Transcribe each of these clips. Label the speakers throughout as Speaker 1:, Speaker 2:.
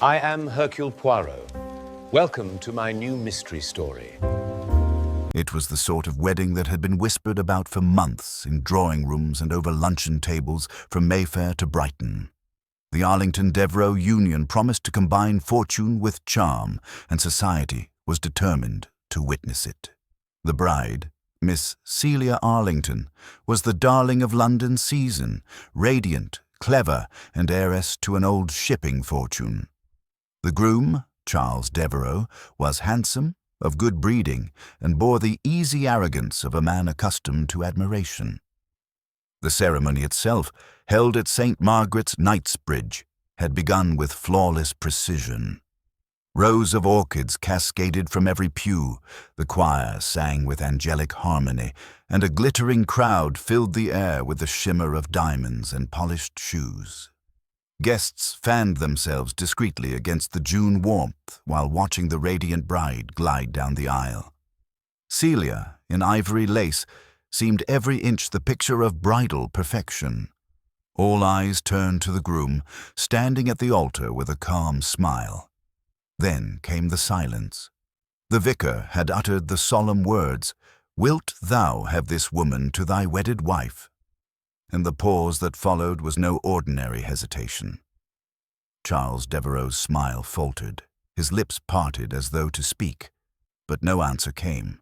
Speaker 1: I am Hercule Poirot. Welcome to my new mystery story.
Speaker 2: It was the sort of wedding that had been whispered about for months in drawing rooms and over luncheon tables from Mayfair to Brighton. The Arlington-Devereux union promised to combine fortune with charm, and society was determined to witness it. The bride, Miss Celia Arlington, was the darling of London's season, radiant, clever, and heiress to an old shipping fortune. The groom, Charles Devereux, was handsome, of good breeding, and bore the easy arrogance of a man accustomed to admiration. The ceremony itself, held at St. Margaret's, Knightsbridge, had begun with flawless precision. Rows of orchids cascaded from every pew, the choir sang with angelic harmony, and a glittering crowd filled the air with the shimmer of diamonds and polished shoes. Guests fanned themselves discreetly against the June warmth while watching the radiant bride glide down the aisle. Celia, in ivory lace, seemed every inch the picture of bridal perfection. All eyes turned to the groom, standing at the altar with a calm smile. Then came the silence. The vicar had uttered the solemn words, "Wilt thou have this woman to thy wedded wife?" And the pause that followed was no ordinary hesitation. Charles Devereux's smile faltered, his lips parted as though to speak, but no answer came.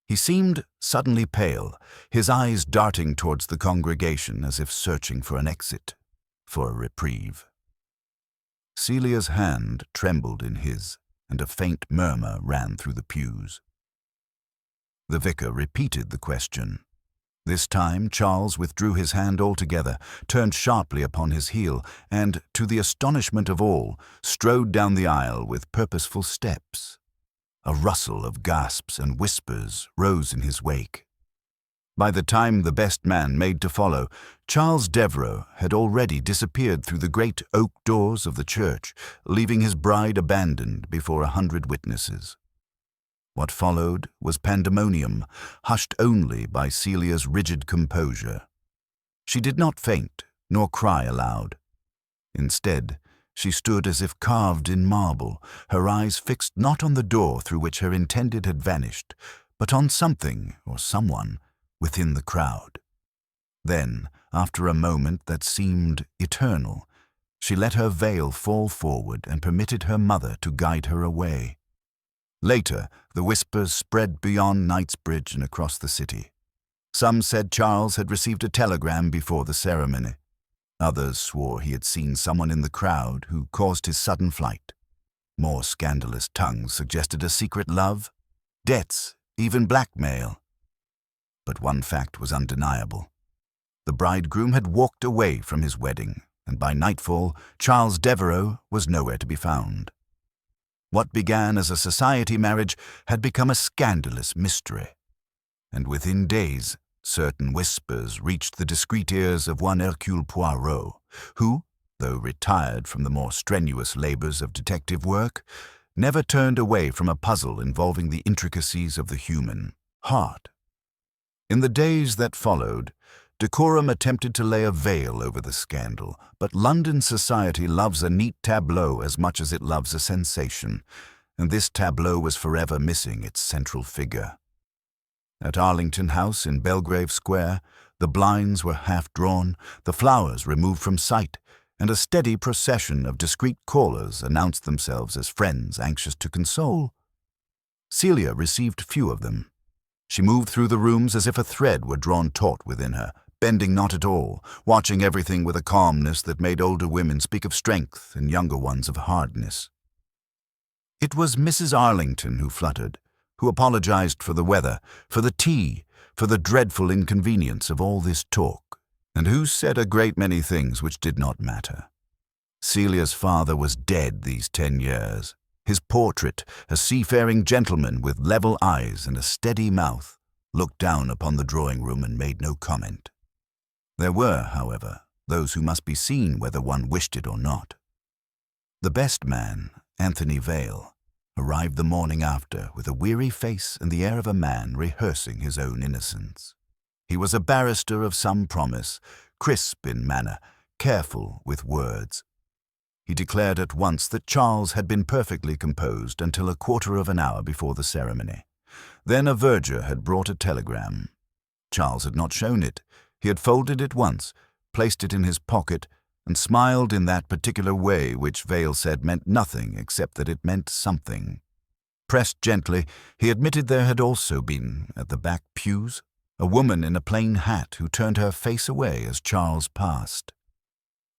Speaker 2: He seemed suddenly pale, his eyes darting towards the congregation as if searching for an exit, for a reprieve. Celia's hand trembled in his, and a faint murmur ran through the pews. The vicar repeated the question. This time Charles withdrew his hand altogether, turned sharply upon his heel, and, to the astonishment of all, strode down the aisle with purposeful steps. A rustle of gasps and whispers rose in his wake. By the time the best man made to follow, Charles Devereux had already disappeared through the great oak doors of the church, leaving his bride abandoned before 100 witnesses. What followed was pandemonium, hushed only by Celia's rigid composure. She did not faint, nor cry aloud. Instead, she stood as if carved in marble, her eyes fixed not on the door through which her intended had vanished, but on something or someone within the crowd. Then, after a moment that seemed eternal, she let her veil fall forward and permitted her mother to guide her away. Later, the whispers spread beyond Knightsbridge and across the city. Some said Charles had received a telegram before the ceremony. Others swore he had seen someone in the crowd who caused his sudden flight. More scandalous tongues suggested a secret love, debts, even blackmail. But one fact was undeniable. The bridegroom had walked away from his wedding, and by nightfall, Charles Devereux was nowhere to be found. What began as a society marriage had become a scandalous mystery. And within days, certain whispers reached the discreet ears of one Hercule Poirot, who, though retired from the more strenuous labors of detective work, never turned away from a puzzle involving the intricacies of the human heart. In the days that followed, decorum attempted to lay a veil over the scandal, but London society loves a neat tableau as much as it loves a sensation, and this tableau was forever missing its central figure. At Arlington House in Belgrave Square, the blinds were half drawn, the flowers removed from sight, and a steady procession of discreet callers announced themselves as friends anxious to console. Celia received few of them. She moved through the rooms as if a thread were drawn taut within her, bending not at all, watching everything with a calmness that made older women speak of strength and younger ones of hardness. It was Mrs. Arlington who fluttered, who apologized for the weather, for the tea, for the dreadful inconvenience of all this talk, and who said a great many things which did not matter. Celia's father was dead these 10 years. His portrait, a seafaring gentleman with level eyes and a steady mouth, looked down upon the drawing-room and made no comment. There were, however, those who must be seen whether one wished it or not. The best man, Anthony Vale, arrived the morning after with a weary face and the air of a man rehearsing his own innocence. He was a barrister of some promise, crisp in manner, careful with words. He declared at once that Charles had been perfectly composed until a quarter of an hour before the ceremony. Then a verger had brought a telegram. Charles had not shown it. He had folded it once, placed it in his pocket, and smiled in that particular way which Vale said meant nothing except that it meant something. Pressed gently, he admitted there had also been, at the back pews, a woman in a plain hat who turned her face away as Charles passed.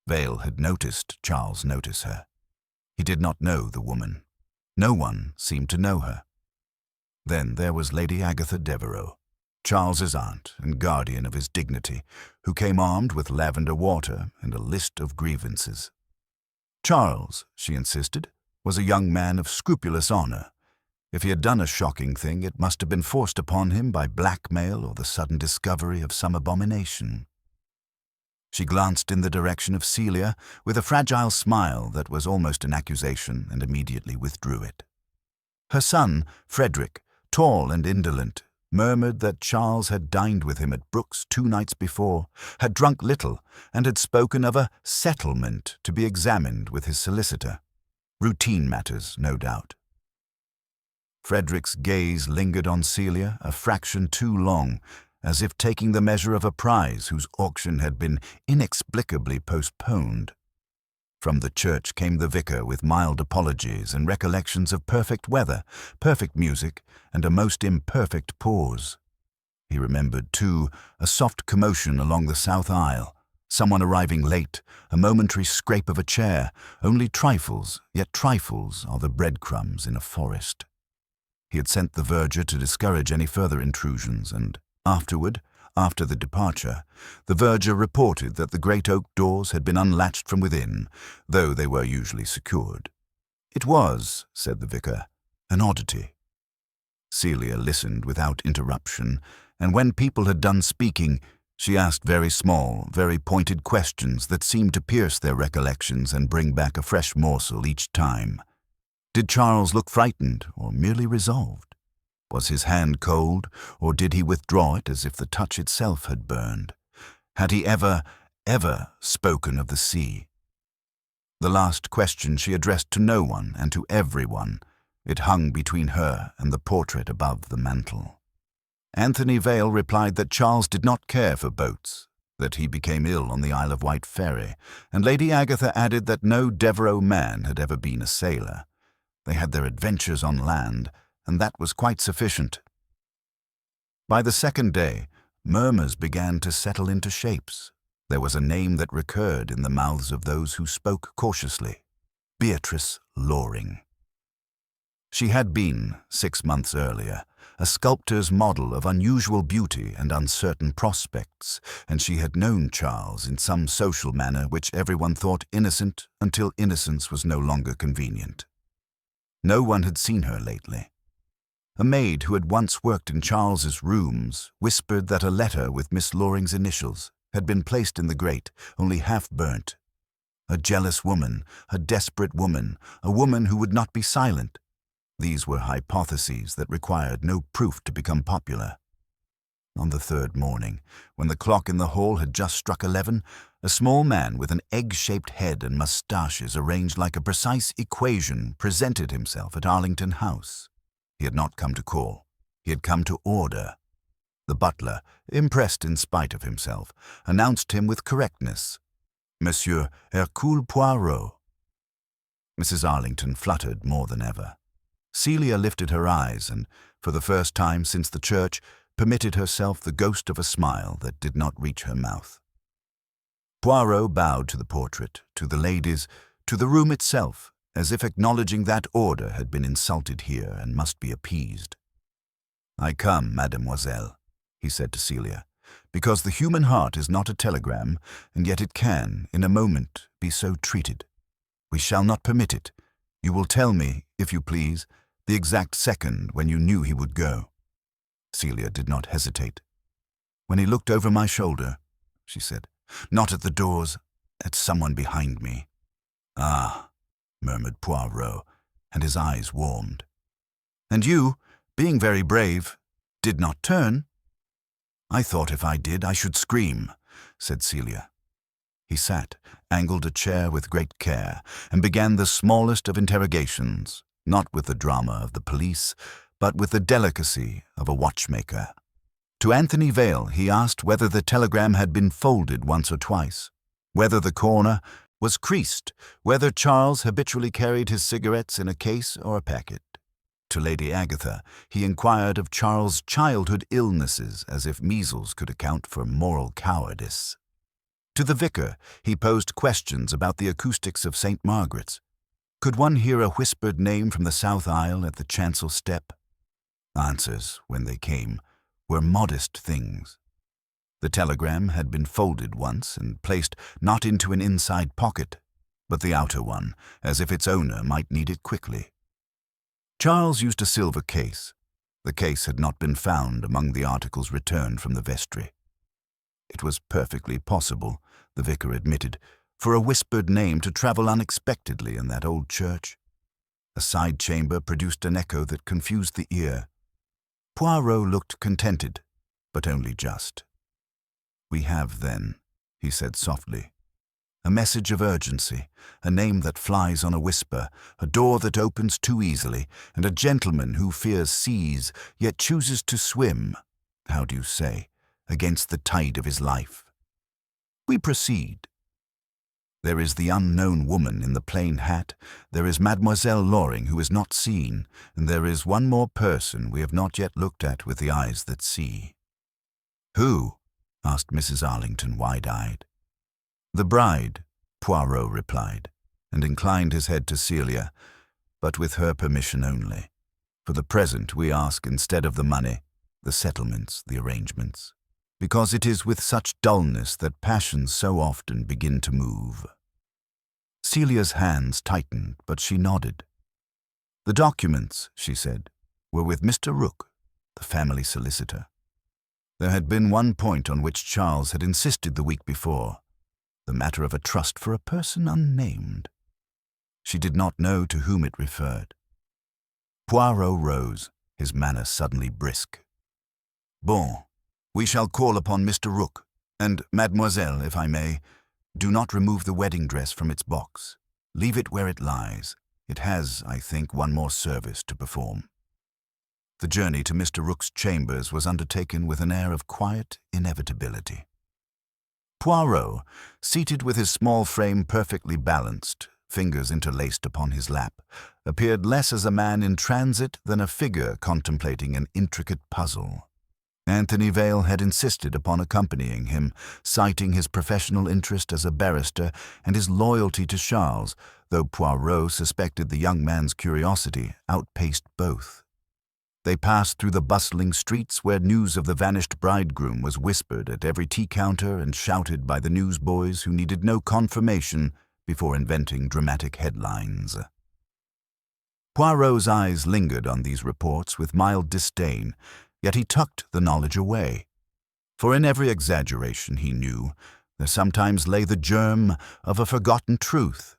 Speaker 2: Vale had noticed Charles notice her. He did not know the woman. No one seemed to know her. Then there was Lady Agatha Devereux, Charles's aunt and guardian of his dignity, who came armed with lavender water and a list of grievances. Charles, she insisted, was a young man of scrupulous honor. If he had done a shocking thing, it must have been forced upon him by blackmail or the sudden discovery of some abomination. She glanced in the direction of Celia with a fragile smile that was almost an accusation and immediately withdrew it. Her son, Frederick, tall and indolent, murmured that Charles had dined with him at Brooks 2 nights before, had drunk little, and had spoken of a settlement to be examined with his solicitor. Routine matters, no doubt. Frederick's gaze lingered on Celia a fraction too long, as if taking the measure of a prize whose auction had been inexplicably postponed. From the church came the vicar with mild apologies and recollections of perfect weather, perfect music, and a most imperfect pause. He remembered, too, a soft commotion along the south aisle, someone arriving late, a momentary scrape of a chair, only trifles, yet trifles are the breadcrumbs in a forest. He had sent the verger to discourage any further intrusions, and afterward, after the departure, the verger reported that the great oak doors had been unlatched from within, though they were usually secured. It was, said the vicar, an oddity. Celia listened without interruption, and when people had done speaking, she asked very small, very pointed questions that seemed to pierce their recollections and bring back a fresh morsel each time. Did Charles look frightened or merely resolved? Was his hand cold, or did he withdraw it as if the touch itself had burned? Had he ever spoken of the sea? The last question she addressed to no one and to everyone. It hung between her and the portrait above the mantel. Anthony Vale replied that Charles did not care for boats, that he became ill on the Isle of Wight ferry, and Lady Agatha added that no Devereux man had ever been a sailor. They had their adventures on land, and that was quite sufficient. By the second day, murmurs began to settle into shapes. There was a name that recurred in the mouths of those who spoke cautiously: Beatrice Loring. She had been, 6 months earlier, a sculptor's model of unusual beauty and uncertain prospects, and she had known Charles in some social manner which everyone thought innocent until innocence was no longer convenient. No one had seen her lately. A maid who had once worked in Charles's rooms whispered that a letter with Miss Loring's initials had been placed in the grate, only half burnt. A jealous woman, a desperate woman, a woman who would not be silent. These were hypotheses that required no proof to become popular. On the third morning, when the clock in the hall had just struck 11, a small man with an egg-shaped head and moustaches arranged like a precise equation presented himself at Arlington House. He had not come to call. He had come to order. The butler, impressed in spite of himself, announced him with correctness: Monsieur Hercule Poirot. Mrs. Arlington fluttered more than ever. Celia lifted her eyes and, for the first time since the church, permitted herself the ghost of a smile that did not reach her mouth. Poirot bowed to the portrait, to the ladies, to the room itself, as if acknowledging that order had been insulted here and must be appeased. "I come, mademoiselle," he said to Celia, "because the human heart is not a telegram, and yet it can, in a moment, be so treated. We shall not permit it. You will tell me, if you please, the exact second when you knew he would go." Celia did not hesitate. "When he looked over my shoulder," she said. "Not at the doors, at someone behind me." "Ah," murmured Poirot, and his eyes warmed. "And you, being very brave, did not turn?" "I thought if I did I should scream," said Celia. He sat, angled a chair with great care, and began the smallest of interrogations, not with the drama of the police, but with the delicacy of a watchmaker. To Anthony Vale he asked whether the telegram had been folded once or twice, whether the corner was creased, whether Charles habitually carried his cigarettes in a case or a packet. To Lady Agatha he inquired of Charles' childhood illnesses, as if measles could account for moral cowardice. To the vicar he posed questions about the acoustics of St. Margaret's. Could one hear a whispered name from the south aisle at the chancel step? Answers, when they came, were modest things. The telegram had been folded once and placed not into an inside pocket, but the outer one, as if its owner might need it quickly. Charles used a silver case. The case had not been found among the articles returned from the vestry. It was perfectly possible, the vicar admitted, for a whispered name to travel unexpectedly in that old church. A side chamber produced an echo that confused the ear. Poirot looked contented, but only just. "We have, then," he said softly, "a message of urgency, a name that flies on a whisper, a door that opens too easily, and a gentleman who fears seas, yet chooses to swim, how do you say, against the tide of his life. We proceed. There is the unknown woman in the plain hat, there is Mademoiselle Loring who is not seen, and there is one more person we have not yet looked at with the eyes that see." "Who?" asked Mrs. Arlington, wide-eyed. "The bride," Poirot replied, and inclined his head to Celia, "but with her permission only. For the present we ask, instead of the money, the settlements, the arrangements, because it is with such dullness that passions so often begin to move." Celia's hands tightened, but she nodded. "The documents," she said, "were with Mr. Rook, the family solicitor. There had been one point on which Charles had insisted the week before, the matter of a trust for a person unnamed. She did not know to whom it referred." Poirot rose, his manner suddenly brisk. "Bon, we shall call upon Mr. Rook, and, mademoiselle, if I may, do not remove the wedding dress from its box. Leave it where it lies. It has, I think, one more service to perform." The journey to Mr. Rook's chambers was undertaken with an air of quiet inevitability. Poirot, seated with his small frame perfectly balanced, fingers interlaced upon his lap, appeared less as a man in transit than a figure contemplating an intricate puzzle. Anthony Vale had insisted upon accompanying him, citing his professional interest as a barrister and his loyalty to Charles, though Poirot suspected the young man's curiosity outpaced both. They passed through the bustling streets where news of the vanished bridegroom was whispered at every tea-counter and shouted by the newsboys who needed no confirmation before inventing dramatic headlines. Poirot's eyes lingered on these reports with mild disdain, yet he tucked the knowledge away. For in every exaggeration, he knew, there sometimes lay the germ of a forgotten truth.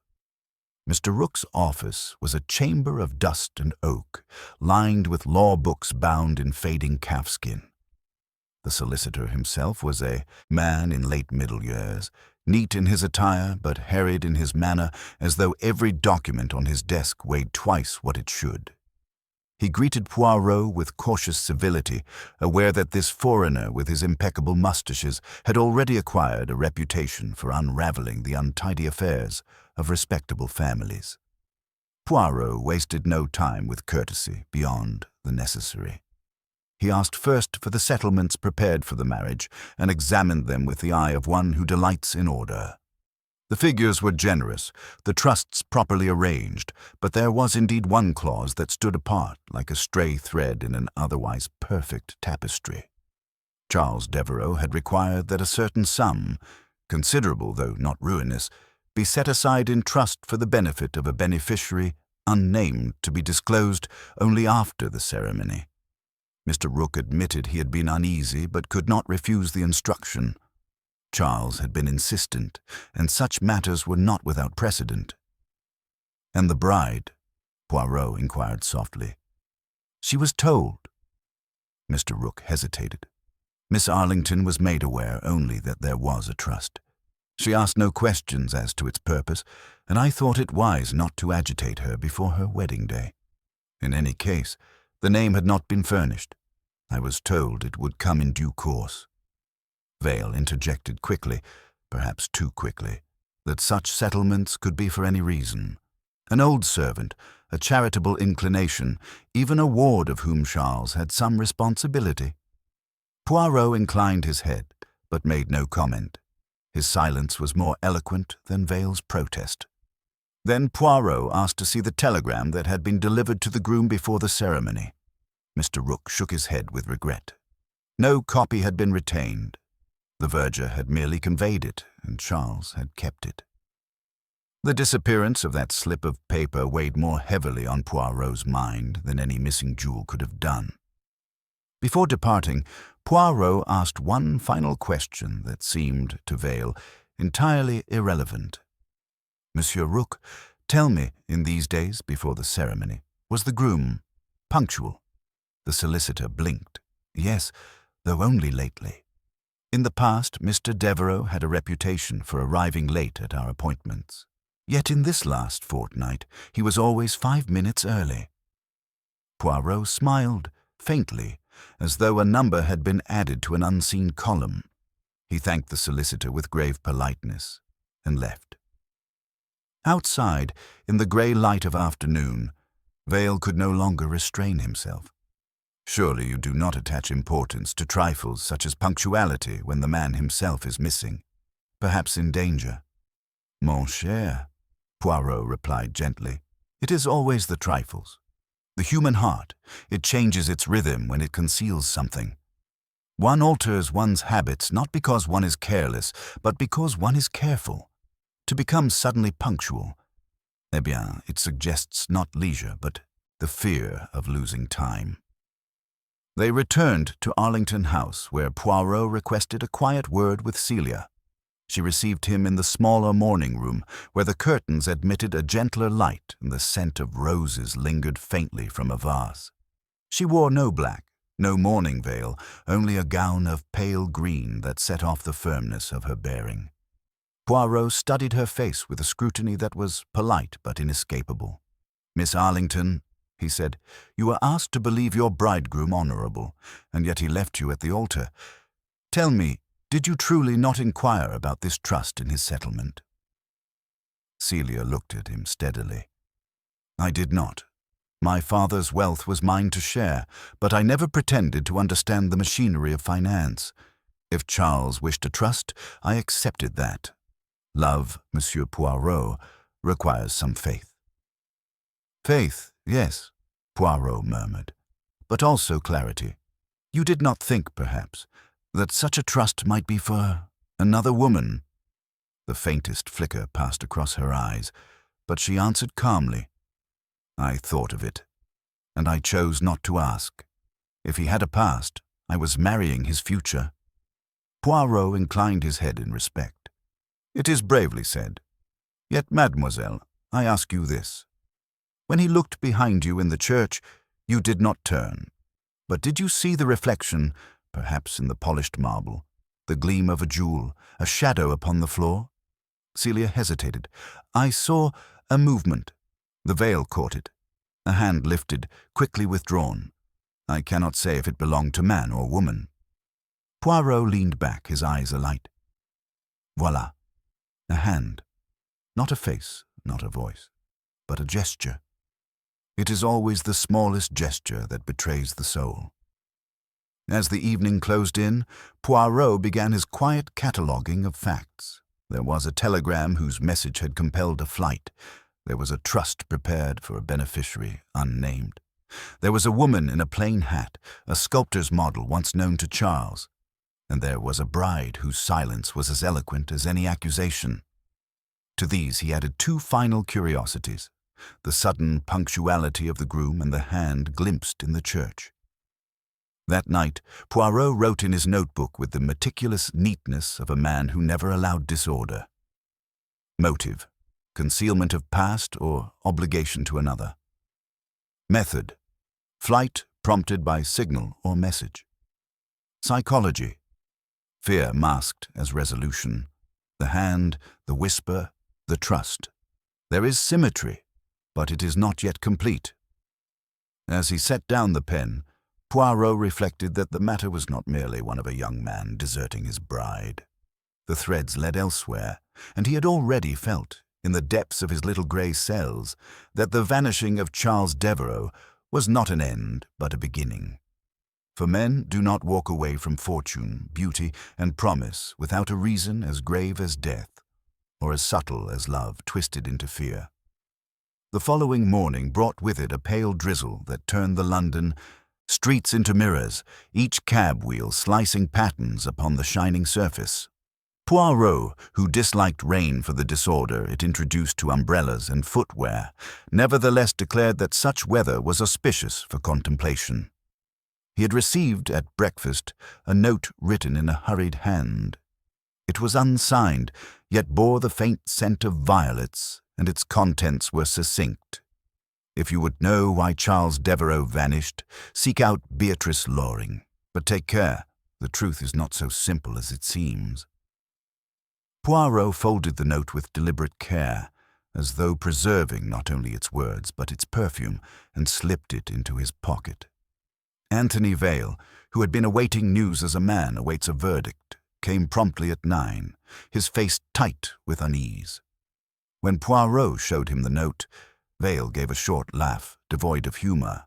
Speaker 2: Mr. Rook's office was a chamber of dust and oak, lined with law books bound in fading calfskin. The solicitor himself was a man in late middle years, neat in his attire but harried in his manner, as though every document on his desk weighed twice what it should. He greeted Poirot with cautious civility, aware that this foreigner with his impeccable moustaches had already acquired a reputation for unraveling the untidy affairs of respectable families. Poirot wasted no time with courtesy beyond the necessary. He asked first for the settlements prepared for the marriage and examined them with the eye of one who delights in order. The figures were generous, the trusts properly arranged, but there was indeed one clause that stood apart like a stray thread in an otherwise perfect tapestry. Charles Devereux had required that a certain sum, considerable though not ruinous, be set aside in trust for the benefit of a beneficiary unnamed to be disclosed only after the ceremony. Mr. Rook admitted he had been uneasy but could not refuse the instruction. Charles had been insistent, and such matters were not without precedent. "And the bride?" Poirot inquired softly. "She was told." Mr. Rook hesitated. Miss Arlington was made aware only that there was a trust. She asked no questions as to its purpose, and I thought it wise not to agitate her before her wedding day. In any case, the name had not been furnished. I was told it would come in due course. Vale interjected quickly, perhaps too quickly, that such settlements could be for any reason. An old servant, a charitable inclination, even a ward of whom Charles had some responsibility. Poirot inclined his head, but made no comment. His silence was more eloquent than Vale's protest. Then Poirot asked to see the telegram that had been delivered to the groom before the ceremony. Mr. Rook shook his head with regret. No copy had been retained. The verger had merely conveyed it, and Charles had kept it. The disappearance of that slip of paper weighed more heavily on Poirot's mind than any missing jewel could have done. Before departing, Poirot asked one final question that seemed, to Vale, entirely irrelevant. Monsieur Rook, tell me, in these days before the ceremony, was the groom punctual? The solicitor blinked. Yes, though only lately. In the past, Mr. Devereux had a reputation for arriving late at our appointments. Yet in this last fortnight, he was always 5 minutes early. Poirot smiled, faintly, as though a number had been added to an unseen column. He thanked the solicitor with grave politeness, and left. Outside, in the grey light of afternoon, Vale could no longer restrain himself. Surely you do not attach importance to trifles such as punctuality when the man himself is missing, perhaps in danger. Mon cher, Poirot replied gently, it is always the trifles. The human heart, it changes its rhythm when it conceals something. One alters one's habits not because one is careless, but because one is careful. To become suddenly punctual, eh bien, it suggests not leisure, but the fear of losing time. They returned to Arlington House, where Poirot requested a quiet word with Celia. She received him in the smaller morning room, where the curtains admitted a gentler light and the scent of roses lingered faintly from a vase. She wore no black, no mourning veil, only a gown of pale green that set off the firmness of her bearing. Poirot studied her face with a scrutiny that was polite but inescapable. "Miss Arlington," he said, "you were asked to believe your bridegroom honorable, and yet he left you at the altar. Tell me, did you truly not inquire about this trust in his settlement?" Celia looked at him steadily. "I did not. My father's wealth was mine to share, but I never pretended to understand the machinery of finance. If Charles wished a trust, I accepted that. Love, Monsieur Poirot, requires some faith." "Faith, yes," Poirot murmured, "but also clarity. You did not think, perhaps, that such a trust might be for another woman?" The faintest flicker passed across her eyes, but she answered calmly, "I thought of it, and I chose not to ask. If he had a past, I was marrying his future." Poirot inclined his head in respect. "It is bravely said. Yet, mademoiselle, I ask you this. When he looked behind you in the church, you did not turn. But did you see the reflection, perhaps in the polished marble, the gleam of a jewel, a shadow upon the floor?" Celia hesitated. "I saw a movement. The veil caught it. A hand lifted, quickly withdrawn. I cannot say if it belonged to man or woman." Poirot leaned back, his eyes alight. "Voilà. A hand. Not a face, not a voice, but a gesture. It is always the smallest gesture that betrays the soul." As the evening closed in, Poirot began his quiet cataloguing of facts. There was a telegram whose message had compelled a flight. There was a trust prepared for a beneficiary unnamed. There was a woman in a plain hat, a sculptor's model once known to Charles. And there was a bride whose silence was as eloquent as any accusation. To these he added two final curiosities, the sudden punctuality of the groom and the hand glimpsed in the church. That night, Poirot wrote in his notebook with the meticulous neatness of a man who never allowed disorder. Motive: concealment of past or obligation to another. Method: flight prompted by signal or message. Psychology: fear masked as resolution. The hand, the whisper, the trust. There is symmetry, but it is not yet complete. As he set down the pen, Poirot reflected that the matter was not merely one of a young man deserting his bride. The threads led elsewhere, and he had already felt, in the depths of his little grey cells, that the vanishing of Charles Devereux was not an end, but a beginning. For men do not walk away from fortune, beauty, and promise without a reason as grave as death, or as subtle as love twisted into fear. The following morning brought with it a pale drizzle that turned the London streets into mirrors, each cab wheel slicing patterns upon the shining surface. Poirot, who disliked rain for the disorder it introduced to umbrellas and footwear, nevertheless declared that such weather was auspicious for contemplation. He had received at breakfast a note written in a hurried hand. It was unsigned, yet bore the faint scent of violets, and its contents were succinct. If you would know why Charles Devereux vanished, seek out Beatrice Loring. But take care, the truth is not so simple as it seems. Poirot folded the note with deliberate care, as though preserving not only its words but its perfume, and slipped it into his pocket. Anthony Vale, who had been awaiting news as a man awaits a verdict, came promptly at 9, his face tight with unease. When Poirot showed him the note, Vale gave a short laugh, devoid of humour.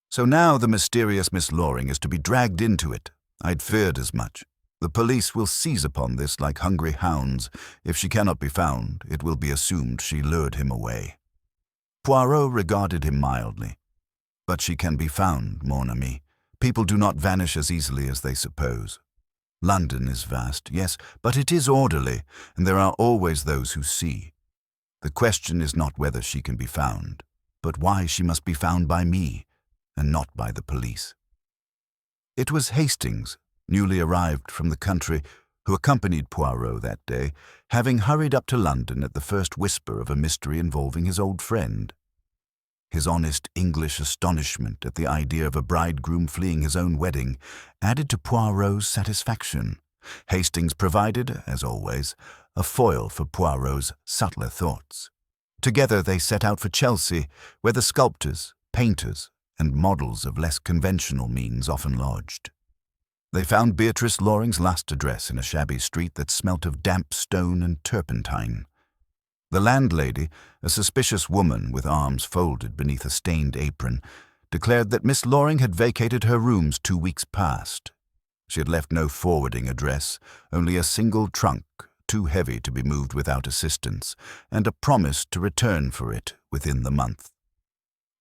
Speaker 2: "So now the mysterious Miss Loring is to be dragged into it. I'd feared as much. The police will seize upon this like hungry hounds. If she cannot be found, it will be assumed she lured him away." Poirot regarded him mildly. "But she can be found, mon ami. People do not vanish as easily as they suppose. London is vast, yes, but it is orderly, and there are always those who see. The question is not whether she can be found, but why she must be found by me, and not by the police." It was Hastings, newly arrived from the country, who accompanied Poirot that day, having hurried up to London at the first whisper of a mystery involving his old friend. His honest English astonishment at the idea of a bridegroom fleeing his own wedding added to Poirot's satisfaction. Hastings provided, as always, a foil for Poirot's subtler thoughts. Together they set out for Chelsea, where the sculptors, painters, and models of less conventional means often lodged. They found Beatrice Loring's last address in a shabby street that smelt of damp stone and turpentine. The landlady, a suspicious woman with arms folded beneath a stained apron, declared that Miss Loring had vacated her rooms 2 weeks past. She had left no forwarding address, only a single trunk, too heavy to be moved without assistance, and a promise to return for it within the month.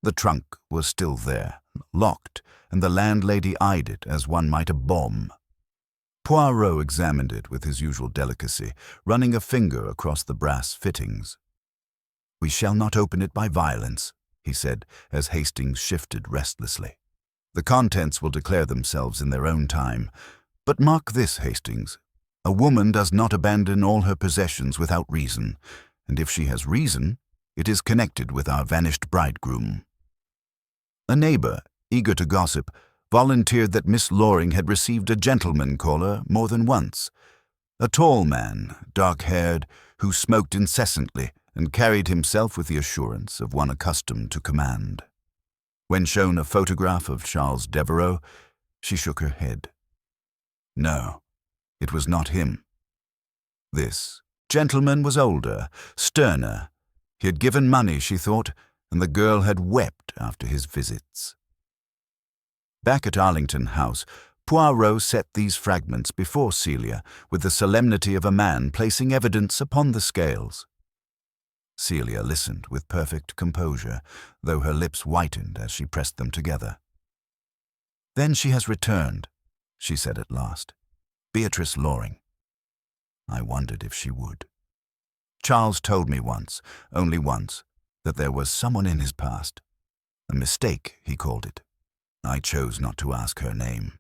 Speaker 2: The trunk was still there, locked, and the landlady eyed it as one might a bomb. Poirot examined it with his usual delicacy, running a finger across the brass fittings. "We shall not open it by violence," he said, as Hastings shifted restlessly. "The contents will declare themselves in their own time. But mark this, Hastings. A woman does not abandon all her possessions without reason, and if she has reason, it is connected with our vanished bridegroom." A neighbour, eager to gossip, volunteered that Miss Loring had received a gentleman caller more than once. A tall man, dark-haired, who smoked incessantly and carried himself with the assurance of one accustomed to command. When shown a photograph of Charles Devereux, she shook her head. No, it was not him. This gentleman was older, sterner. He had given money, she thought, and the girl had wept after his visits. Back at Arlington House, Poirot set these fragments before Celia with the solemnity of a man placing evidence upon the scales. Celia listened with perfect composure, though her lips whitened as she pressed them together. "Then she has returned," she said at last. "Beatrice Loring. I wondered if she would. Charles told me once, only once, that there was someone in his past. A mistake, he called it. I chose not to ask her name."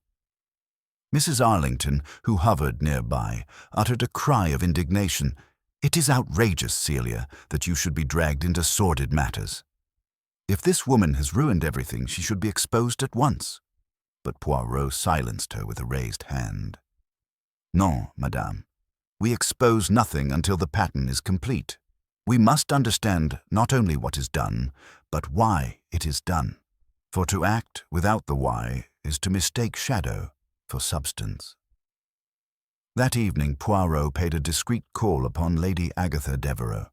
Speaker 2: Mrs. Arlington, who hovered nearby, uttered a cry of indignation. "It is outrageous, Celia, that you should be dragged into sordid matters. If this woman has ruined everything, she should be exposed at once." But Poirot silenced her with a raised hand. "Non, madame. We expose nothing until the pattern is complete. We must understand not only what is done, but why it is done. For to act without the why is to mistake shadow for substance. That evening Poirot paid a discreet call upon Lady Agatha Devereux.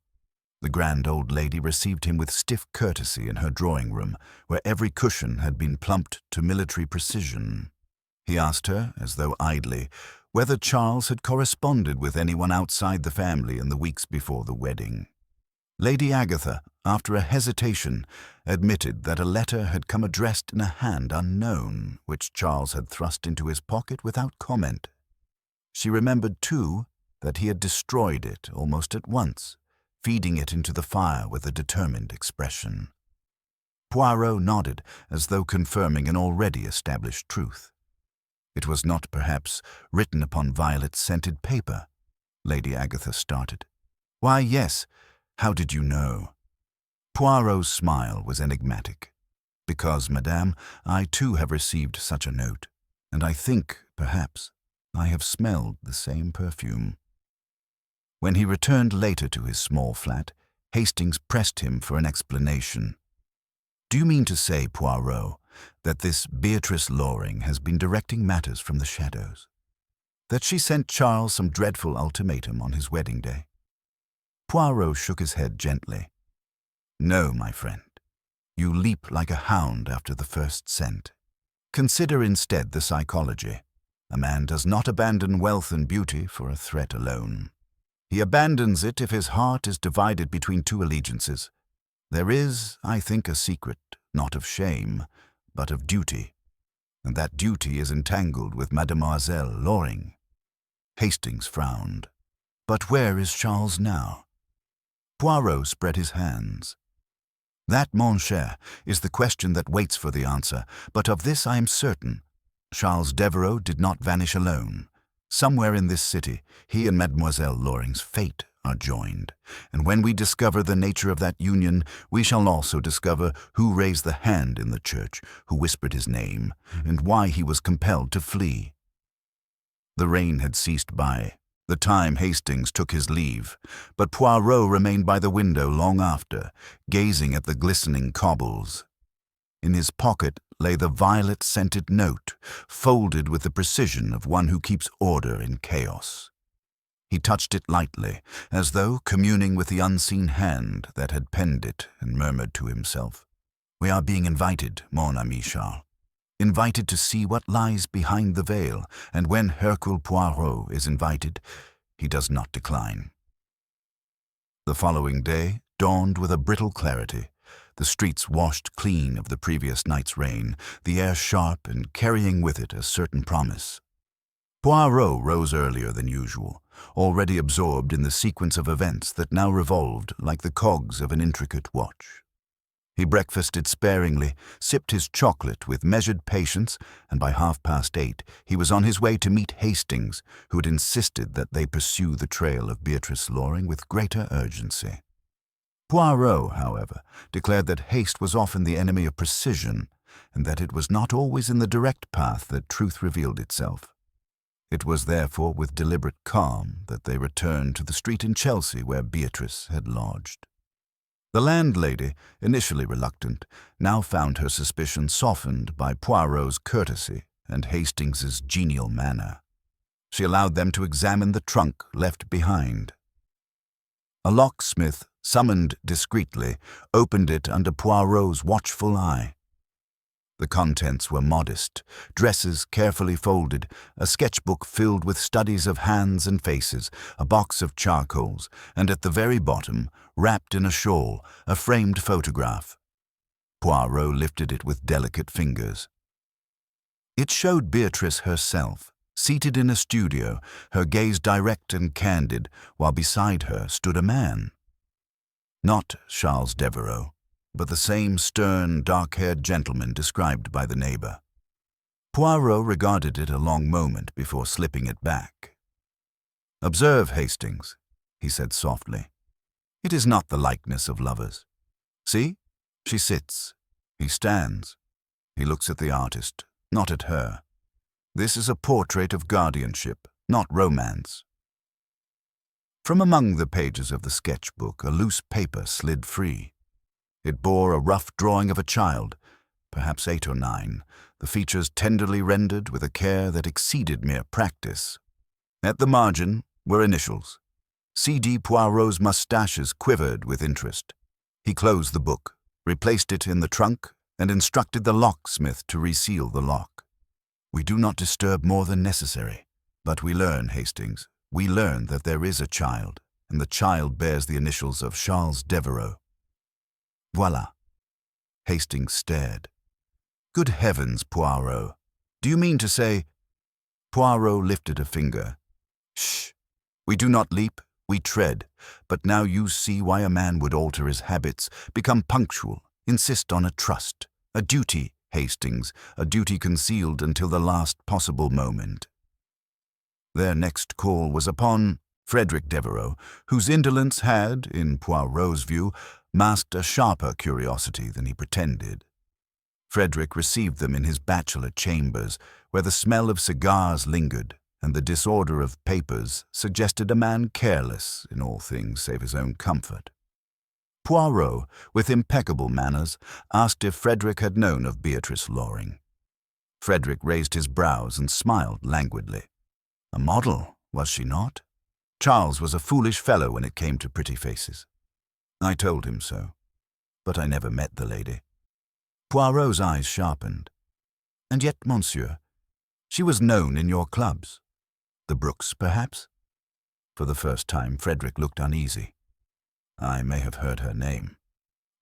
Speaker 2: The grand old lady received him with stiff courtesy in her drawing-room, where every cushion had been plumped to military precision. He asked her, as though idly, whether Charles had corresponded with anyone outside the family in the weeks before the wedding. Lady Agatha, after a hesitation, admitted that a letter had come addressed in a hand unknown, which Charles had thrust into his pocket without comment. She remembered, too, that he had destroyed it almost at once, feeding it into the fire with a determined expression. Poirot nodded, as though confirming an already established truth. It was not, perhaps, written upon violet-scented paper. Lady Agatha started. Why, yes. How did you know? Poirot's smile was enigmatic. Because, madame, I too have received such a note, and I think, perhaps, I have smelled the same perfume. When he returned later to his small flat, Hastings pressed him for an explanation. Do you mean to say, Poirot, that this Beatrice Loring has been directing matters from the shadows? That she sent Charles some dreadful ultimatum on his wedding day? Poirot shook his head gently. No, my friend. You leap like a hound after the first scent. Consider instead the psychology. A man does not abandon wealth and beauty for a threat alone. He abandons it if his heart is divided between two allegiances. There is, I think, a secret, not of shame, but of duty. And that duty is entangled with Mademoiselle Loring. Hastings frowned. But where is Charles now? Poirot spread his hands. That, mon cher, is the question that waits for the answer, but of this I am certain. Charles Devereux did not vanish alone. Somewhere in this city, he and Mademoiselle Loring's fate are joined, and when we discover the nature of that union, we shall also discover who raised the hand in the church, who whispered his name, and why he was compelled to flee. The rain had ceased by the time Hastings took his leave, but Poirot remained by the window long after, gazing at the glistening cobbles. In his pocket lay the violet-scented note, folded with the precision of one who keeps order in chaos. He touched it lightly, as though communing with the unseen hand that had penned it, and murmured to himself, We are being invited, mon ami Charles. Invited to see what lies behind the veil, and when Hercule Poirot is invited, he does not decline. The following day dawned with a brittle clarity. The streets washed clean of the previous night's rain, the air sharp and carrying with it a certain promise. Poirot rose earlier than usual, already absorbed in the sequence of events that now revolved like the cogs of an intricate watch. He breakfasted sparingly, sipped his chocolate with measured patience, and by 8:30 he was on his way to meet Hastings, who had insisted that they pursue the trail of Beatrice Loring with greater urgency. Poirot, however, declared that haste was often the enemy of precision, and that it was not always in the direct path that truth revealed itself. It was therefore with deliberate calm that they returned to the street in Chelsea where Beatrice had lodged. The landlady, initially reluctant, now found her suspicion softened by Poirot's courtesy and Hastings's genial manner. She allowed them to examine the trunk left behind. A locksmith, summoned discreetly, opened it under Poirot's watchful eye. The contents were modest, dresses carefully folded, a sketchbook filled with studies of hands and faces, a box of charcoals, and at the very bottom, wrapped in a shawl, a framed photograph. Poirot lifted it with delicate fingers. It showed Beatrice herself, seated in a studio, her gaze direct and candid, while beside her stood a man. Not Charles Devereux, but the same stern, dark-haired gentleman described by the neighbor. Poirot regarded it a long moment before slipping it back. "Observe, Hastings," he said softly. "It is not the likeness of lovers. See, she sits. He stands. He looks at the artist, not at her. This is a portrait of guardianship, not romance." From among the pages of the sketchbook, a loose paper slid free. It bore a rough drawing of a child, perhaps 8 or 9, the features tenderly rendered with a care that exceeded mere practice. At the margin were initials. C.D. Poirot's mustaches quivered with interest. He closed the book, replaced it in the trunk, and instructed the locksmith to reseal the lock. "We do not disturb more than necessary. But we learn, Hastings, we learn that there is a child, and the child bears the initials of Charles Devereux." "Voila." Hastings stared. "Good heavens, Poirot. Do you mean to say—" Poirot lifted a finger. "Shh. We do not leap, we tread. But now you see why a man would alter his habits, become punctual, insist on a trust, a duty, Hastings, a duty concealed until the last possible moment." Their next call was upon Frederick Devereux, whose indolence had, in Poirot's view, masked a sharper curiosity than he pretended. Frederick received them in his bachelor chambers, where the smell of cigars lingered, and the disorder of papers suggested a man careless in all things save his own comfort. Poirot, with impeccable manners, asked if Frederick had known of Beatrice Loring. Frederick raised his brows and smiled languidly. A model, was she not? Charles was a foolish fellow when it came to pretty faces. I told him so, but I never met the lady. Poirot's eyes sharpened. "And yet, monsieur, she was known in your clubs. The Brookes, perhaps?" For the first time, Frederick looked uneasy. "I may have heard her name,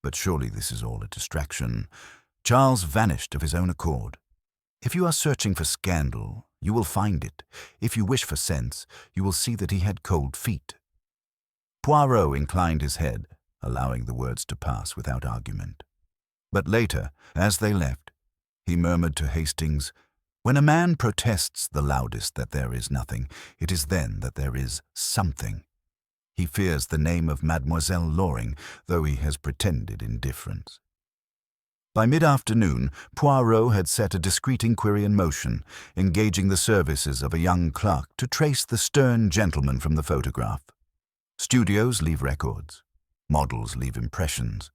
Speaker 2: but surely this is all a distraction. Charles vanished of his own accord. If you are searching for scandal, you will find it. If you wish for sense, you will see that he had cold feet." Poirot inclined his head, allowing the words to pass without argument. But later, as they left, he murmured to Hastings, "When a man protests the loudest that there is nothing, it is then that there is something. He fears the name of Mademoiselle Loring, though he has pretended indifference." By mid-afternoon, Poirot had set a discreet inquiry in motion, engaging the services of a young clerk to trace the stern gentleman from the photograph. Studios leave records. Models leave impressions.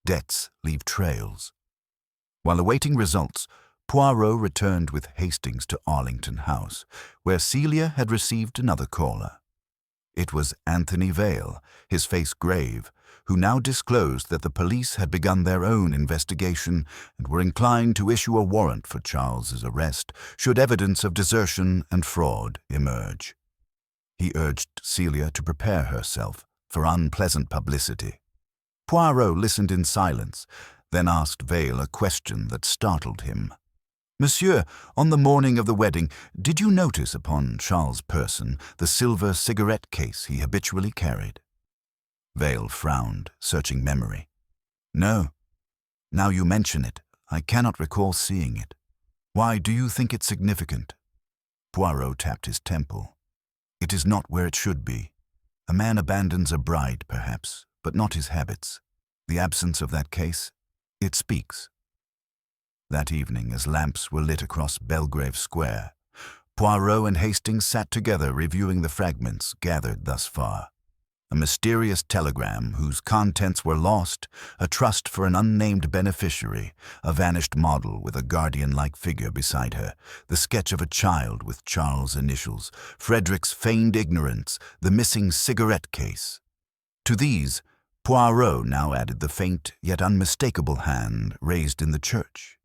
Speaker 2: Debts leave trails. While awaiting results, Poirot returned with Hastings to Arlington House, where Celia had received another caller. It was Anthony Vale, his face grave, who now disclosed that the police had begun their own investigation and were inclined to issue a warrant for Charles's arrest should evidence of desertion and fraud emerge. He urged Celia to prepare herself for unpleasant publicity. Poirot listened in silence, then asked Vale a question that startled him. "Monsieur, on the morning of the wedding, did you notice upon Charles' person the silver cigarette case he habitually carried?" Vale frowned, searching memory. "No. Now you mention it, I cannot recall seeing it. Why, do you think it significant?" Poirot tapped his temple. "It is not where it should be. A man abandons a bride, perhaps, but not his habits. The absence of that case, it speaks." That evening, as lamps were lit across Belgrave Square, Poirot and Hastings sat together reviewing the fragments gathered thus far. A mysterious telegram whose contents were lost, a trust for an unnamed beneficiary, a vanished model with a guardian-like figure beside her, the sketch of a child with Charles' initials, Frederick's feigned ignorance, the missing cigarette case. To these, Poirot now added the faint yet unmistakable hand raised in the church.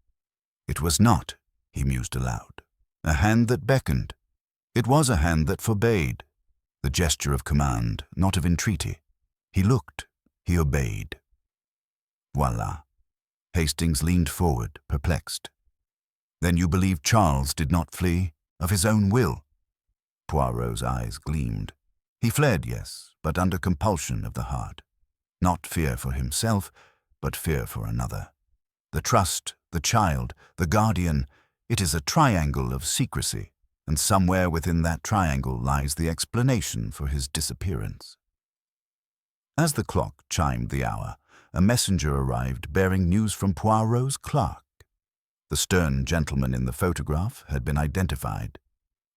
Speaker 2: It was not, he mused aloud, a hand that beckoned. It was a hand that forbade. The gesture of command, not of entreaty. He looked, he obeyed. Voila. Hastings leaned forward, perplexed. "Then you believe Charles did not flee, of his own will?" Poirot's eyes gleamed. "He fled, yes, but under compulsion of the heart. Not fear for himself, but fear for another. The trust, the child, the guardian, it is a triangle of secrecy, and somewhere within that triangle lies the explanation for his disappearance." As the clock chimed the hour, a messenger arrived bearing news from Poirot's clerk. The stern gentleman in the photograph had been identified.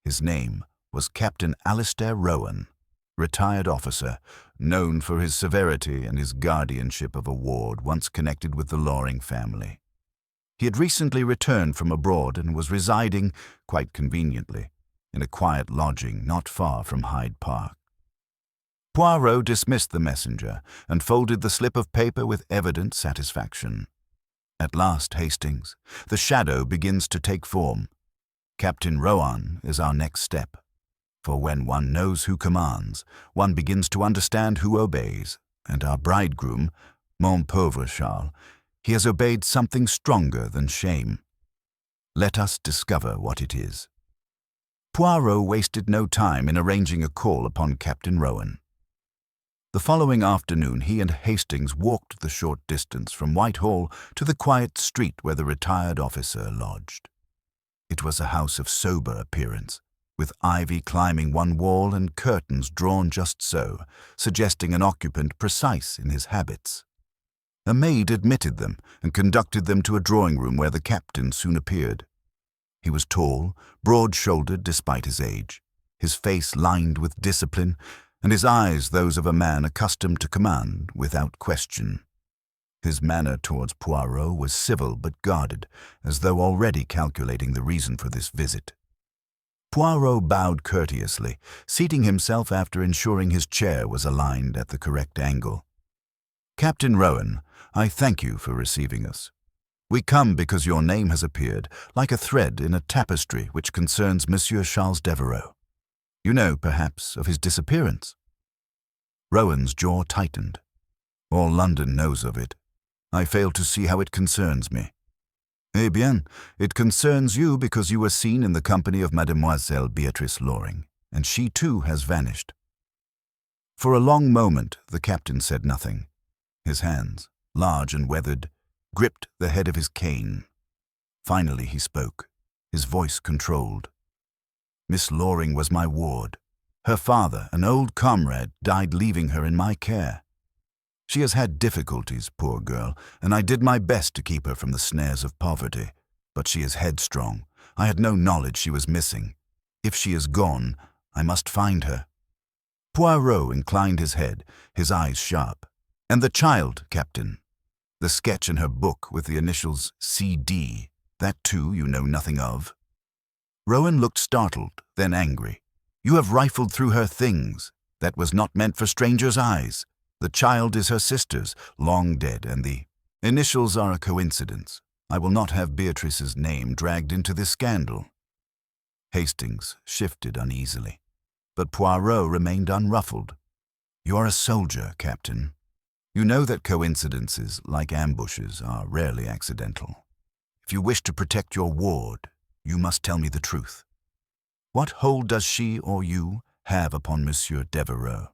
Speaker 2: His name was Captain Alistair Rowan, retired officer, known for his severity and his guardianship of a ward once connected with the Loring family. He had recently returned from abroad and was residing, quite conveniently, in a quiet lodging not far from Hyde Park. Poirot dismissed the messenger and folded the slip of paper with evident satisfaction. At last, Hastings, the shadow begins to take form. Captain Rowan is our next step. For when one knows who commands, one begins to understand who obeys, and our bridegroom, mon pauvre Charles, he has obeyed something stronger than shame. Let us discover what it is. Poirot wasted no time in arranging a call upon Captain Rowan. The following afternoon he and Hastings walked the short distance from Whitehall to the quiet street where the retired officer lodged. It was a house of sober appearance, with ivy climbing one wall and curtains drawn just so, suggesting an occupant precise in his habits. A maid admitted them and conducted them to a drawing-room where the captain soon appeared. He was tall, broad-shouldered despite his age, his face lined with discipline, and his eyes those of a man accustomed to command without question. His manner towards Poirot was civil but guarded, as though already calculating the reason for this visit. Poirot bowed courteously, seating himself after ensuring his chair was aligned at the correct angle. "Captain Rowan, I thank you for receiving us. We come because your name has appeared like a thread in a tapestry which concerns Monsieur Charles Devereux. You know, perhaps, of his disappearance." Rowan's jaw tightened. "All London knows of it. I fail to see how it concerns me." "Eh bien, it concerns you because you were seen in the company of Mademoiselle Beatrice Loring, and she too has vanished." For a long moment the captain said nothing. His hands, large and weathered, gripped the head of his cane. Finally he spoke, his voice controlled. "Miss Loring was my ward. Her father, an old comrade, died leaving her in my care. She has had difficulties, poor girl, and I did my best to keep her from the snares of poverty. But she is headstrong. I had no knowledge she was missing. If she is gone, I must find her." Poirot inclined his head, his eyes sharp. "And the child, Captain? The sketch in her book with the initials C.D., that too you know nothing of?" Rowan looked startled, then angry. "You have rifled through her things. That was not meant for strangers' eyes. The child is her sister's, long dead, and the initials are a coincidence. I will not have Beatrice's name dragged into this scandal." Hastings shifted uneasily, but Poirot remained unruffled. "You are a soldier, Captain. You know that coincidences, like ambushes, are rarely accidental. If you wish to protect your ward, you must tell me the truth. What hold does she or you have upon Monsieur Devereux?"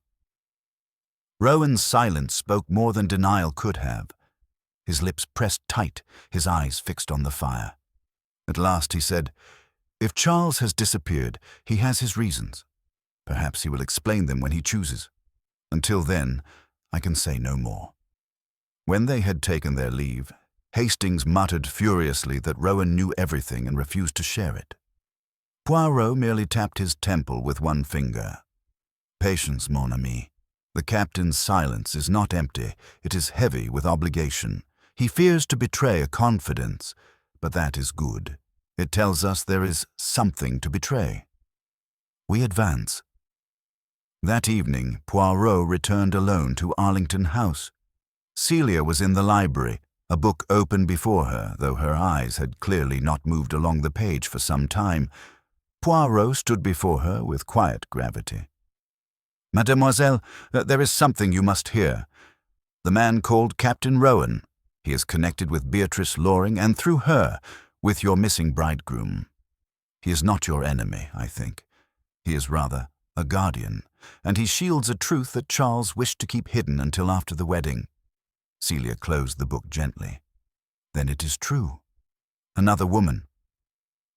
Speaker 2: Rowan's silence spoke more than denial could have. His lips pressed tight, his eyes fixed on the fire. At last he said, "If Charles has disappeared, he has his reasons. Perhaps he will explain them when he chooses. Until then, I can say no more." When they had taken their leave, Hastings muttered furiously that Rowan knew everything and refused to share it. Poirot merely tapped his temple with one finger. "Patience, mon ami. The captain's silence is not empty, it is heavy with obligation. He fears to betray a confidence, but that is good. It tells us there is something to betray." We advance. That evening, Poirot returned alone to Arlington House. Celia was in the library, a book open before her, though her eyes had clearly not moved along the page for some time. Poirot stood before her with quiet gravity. "Mademoiselle, there is something you must hear. The man called Captain Rowan. He is connected with Beatrice Loring, and through her, with your missing bridegroom. He is not your enemy, I think. He is rather a guardian, and he shields a truth that Charles wished to keep hidden until after the wedding." Celia closed the book gently. "Then it is true. Another woman."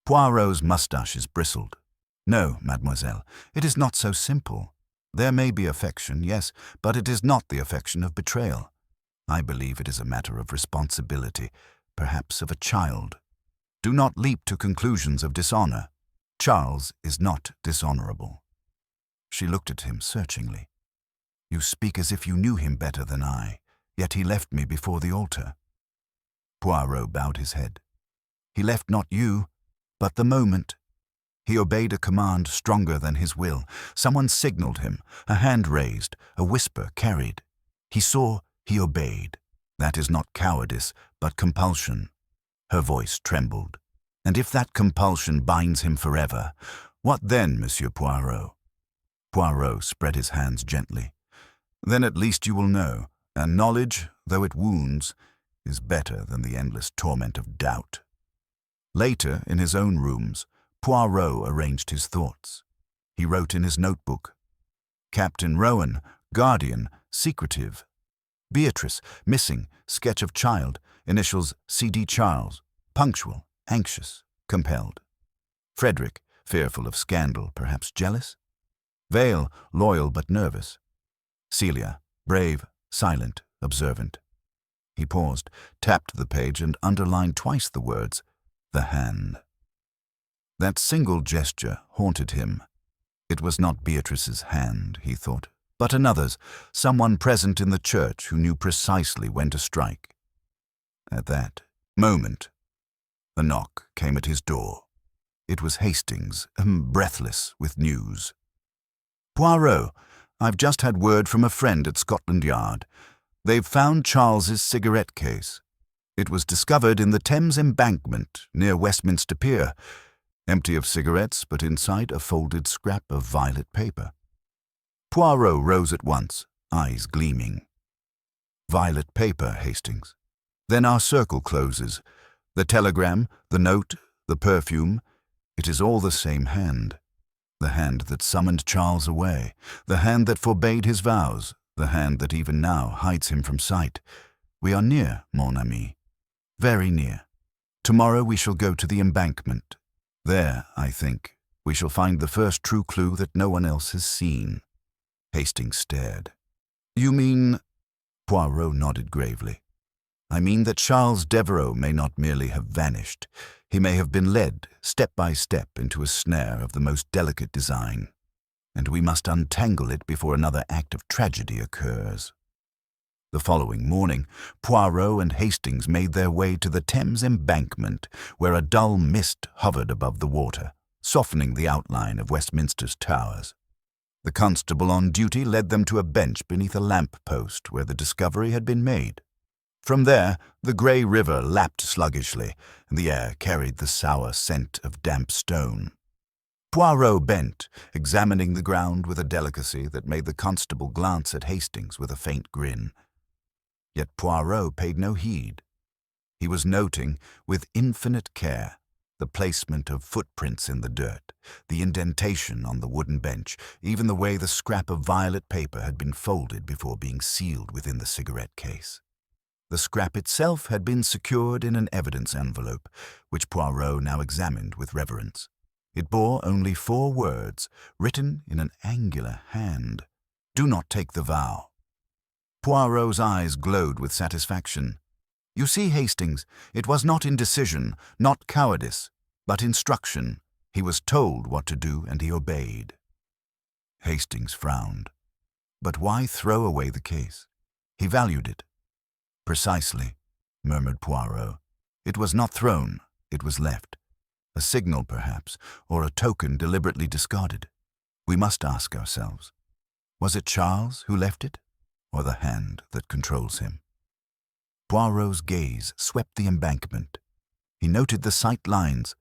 Speaker 2: Poirot's moustaches bristled. "No, mademoiselle, it is not so simple. There may be affection, yes, but it is not the affection of betrayal. I believe it is a matter of responsibility, perhaps of a child. Do not leap to conclusions of dishonor. Charles is not dishonorable." She looked at him searchingly. "You speak as if you knew him better than I, yet he left me before the altar." Poirot bowed his head. "He left not you, but the moment." He obeyed a command stronger than his will. Someone signaled him, a hand raised, a whisper carried. He saw, he obeyed. That is not cowardice, but compulsion. Her voice trembled. "And if that compulsion binds him forever, what then, Monsieur Poirot?" Poirot spread his hands gently. "Then at least you will know, and knowledge, though it wounds, is better than the endless torment of doubt." Later, in his own rooms, Poirot arranged his thoughts. He wrote in his notebook, "Captain Rowan, guardian, secretive. Beatrice, missing, sketch of child, initials C.D. Charles, punctual, anxious, compelled. Frederick, fearful of scandal, perhaps jealous. Vale, loyal but nervous. Celia, brave, silent, observant." He paused, tapped the page, and underlined twice the words, "the hand." That single gesture haunted him. It was not Beatrice's hand, he thought, but another's, someone present in the church who knew precisely when to strike. At that moment, a knock came at his door. It was Hastings, breathless with news. "Poirot, I've just had word from a friend at Scotland Yard. They've found Charles's cigarette case. It was discovered in the Thames embankment near Westminster Pier, empty of cigarettes, but inside a folded scrap of violet paper." Poirot rose at once, eyes gleaming. "Violet paper, Hastings. Then our circle closes. The telegram, the note, the perfume, it is all the same hand. The hand that summoned Charles away, the hand that forbade his vows, the hand that even now hides him from sight. We are near, mon ami. Very near. Tomorrow we shall go to the embankment. There, I think, we shall find the first true clue that no one else has seen." Hastings stared. "You mean—" Poirot nodded gravely. "I mean that Charles Devereux may not merely have vanished. He may have been led, step by step, into a snare of the most delicate design, and we must untangle it before another act of tragedy occurs." The following morning, Poirot and Hastings made their way to the Thames embankment, where a dull mist hovered above the water, softening the outline of Westminster's towers. The constable on duty led them to a bench beneath a lamp-post where the discovery had been made. From there, the grey river lapped sluggishly, and the air carried the sour scent of damp stone. Poirot bent, examining the ground with a delicacy that made the constable glance at Hastings with a faint grin. Yet Poirot paid no heed. He was noting, with infinite care, the placement of footprints in the dirt, the indentation on the wooden bench, even the way the scrap of violet paper had been folded before being sealed within the cigarette case. The scrap itself had been secured in an evidence envelope, which Poirot now examined with reverence. It bore only 4 words, written in an angular hand. "Do not take the vow." Poirot's eyes glowed with satisfaction. "You see, Hastings, it was not indecision, not cowardice, but instruction. He was told what to do, and he obeyed." Hastings frowned. But why throw away the case? He valued it. "Precisely," murmured Poirot. "It was not thrown, it was left. A signal, perhaps, or a token deliberately discarded. We must ask ourselves, was it Charles who left it, or the hand that controls him?" Poirot's gaze swept the embankment. He noted the sight lines,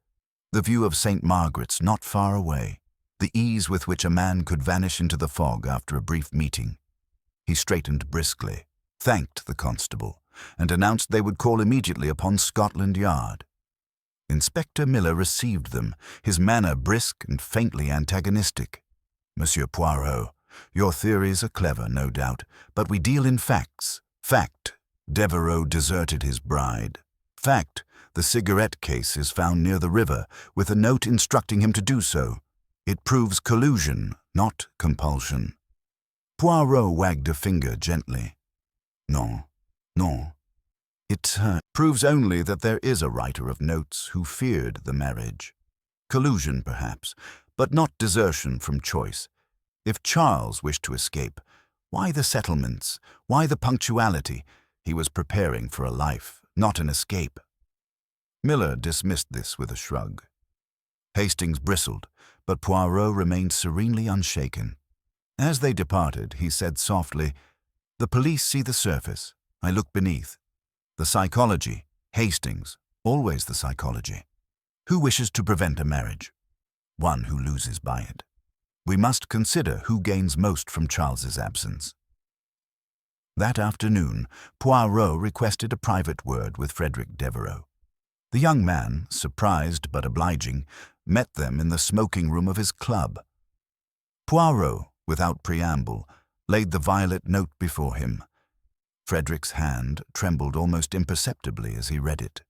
Speaker 2: the view of St. Margaret's not far away, the ease with which a man could vanish into the fog after a brief meeting. He straightened briskly, thanked the constable, and announced they would call immediately upon Scotland Yard. Inspector Miller received them, his manner brisk and faintly antagonistic. "Monsieur Poirot, your theories are clever, no doubt, but we deal in facts. Fact, Devereux deserted his bride. Fact, the cigarette case is found near the river, with a note instructing him to do so. It proves collusion, not compulsion." Poirot wagged a finger gently. "Non, non. It proves only that there is a writer of notes who feared the marriage. Collusion, perhaps, but not desertion from choice. If Charles wished to escape, why the settlements? Why the punctuality? He was preparing for a life, not an escape. Miller dismissed this with a shrug. Hastings bristled, but Poirot remained serenely unshaken. As they departed, he said softly, "The police see the surface. I look beneath. The psychology, Hastings, always the psychology. Who wishes to prevent a marriage? One who loses by it. We must consider who gains most from Charles's absence." That afternoon, Poirot requested a private word with Frederick Devereux. The young man, surprised but obliging, met them in the smoking room of his club. Poirot, without preamble, laid the violet note before him. Frederick's hand trembled almost imperceptibly as he read it.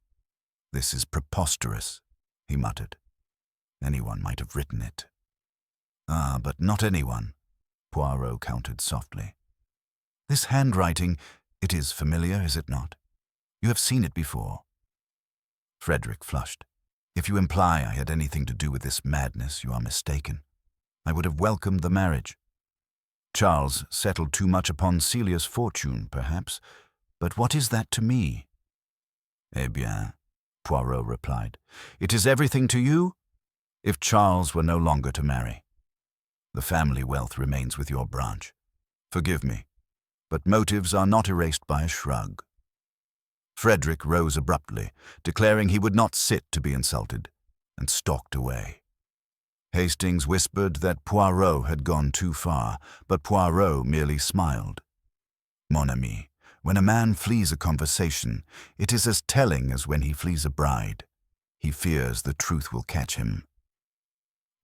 Speaker 2: "This is preposterous," he muttered. "Anyone might have written it." "Ah, but not anyone," Poirot countered softly. "This handwriting, it is familiar, is it not? You have seen it before." Frederick flushed. "If you imply I had anything to do with this madness, you are mistaken. I would have welcomed the marriage. Charles settled too much upon Celia's fortune, perhaps, but what is that to me?" "Eh bien," Poirot replied, "it is everything to you? If Charles were no longer to marry, the family wealth remains with your branch. Forgive me, but motives are not erased by a shrug." Frederick rose abruptly, declaring he would not sit to be insulted, and stalked away. Hastings whispered that Poirot had gone too far, but Poirot merely smiled. "Mon ami, when a man flees a conversation, it is as telling as when he flees a bride. He fears the truth will catch him."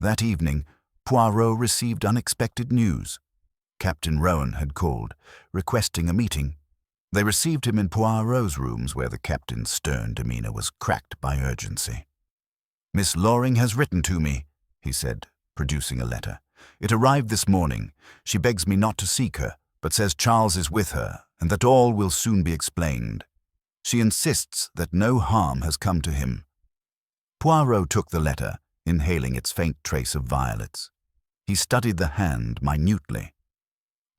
Speaker 2: That evening, Poirot received unexpected news. Captain Rowan had called, requesting a meeting. They received him in Poirot's rooms, where the captain's stern demeanor was cracked by urgency. "Miss Loring has written to me," he said, producing a letter. "It arrived this morning. She begs me not to seek her, but says Charles is with her, and that all will soon be explained. She insists that no harm has come to him." Poirot took the letter, inhaling its faint trace of violets. He studied the hand minutely.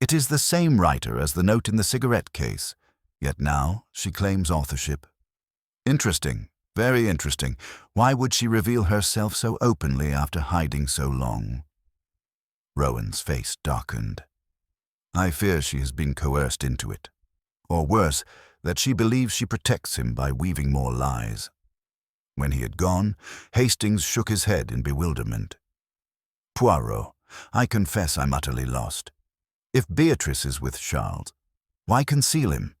Speaker 2: It is the same writer as the note in the cigarette case, yet now she claims authorship. Interesting, very interesting. Why would she reveal herself so openly after hiding so long? Rowan's face darkened. "I fear she has been coerced into it. Or worse, that she believes she protects him by weaving more lies." When he had gone, Hastings shook his head in bewilderment. "Poirot, I confess I'm utterly lost. If Beatrice is with Charles, why conceal him?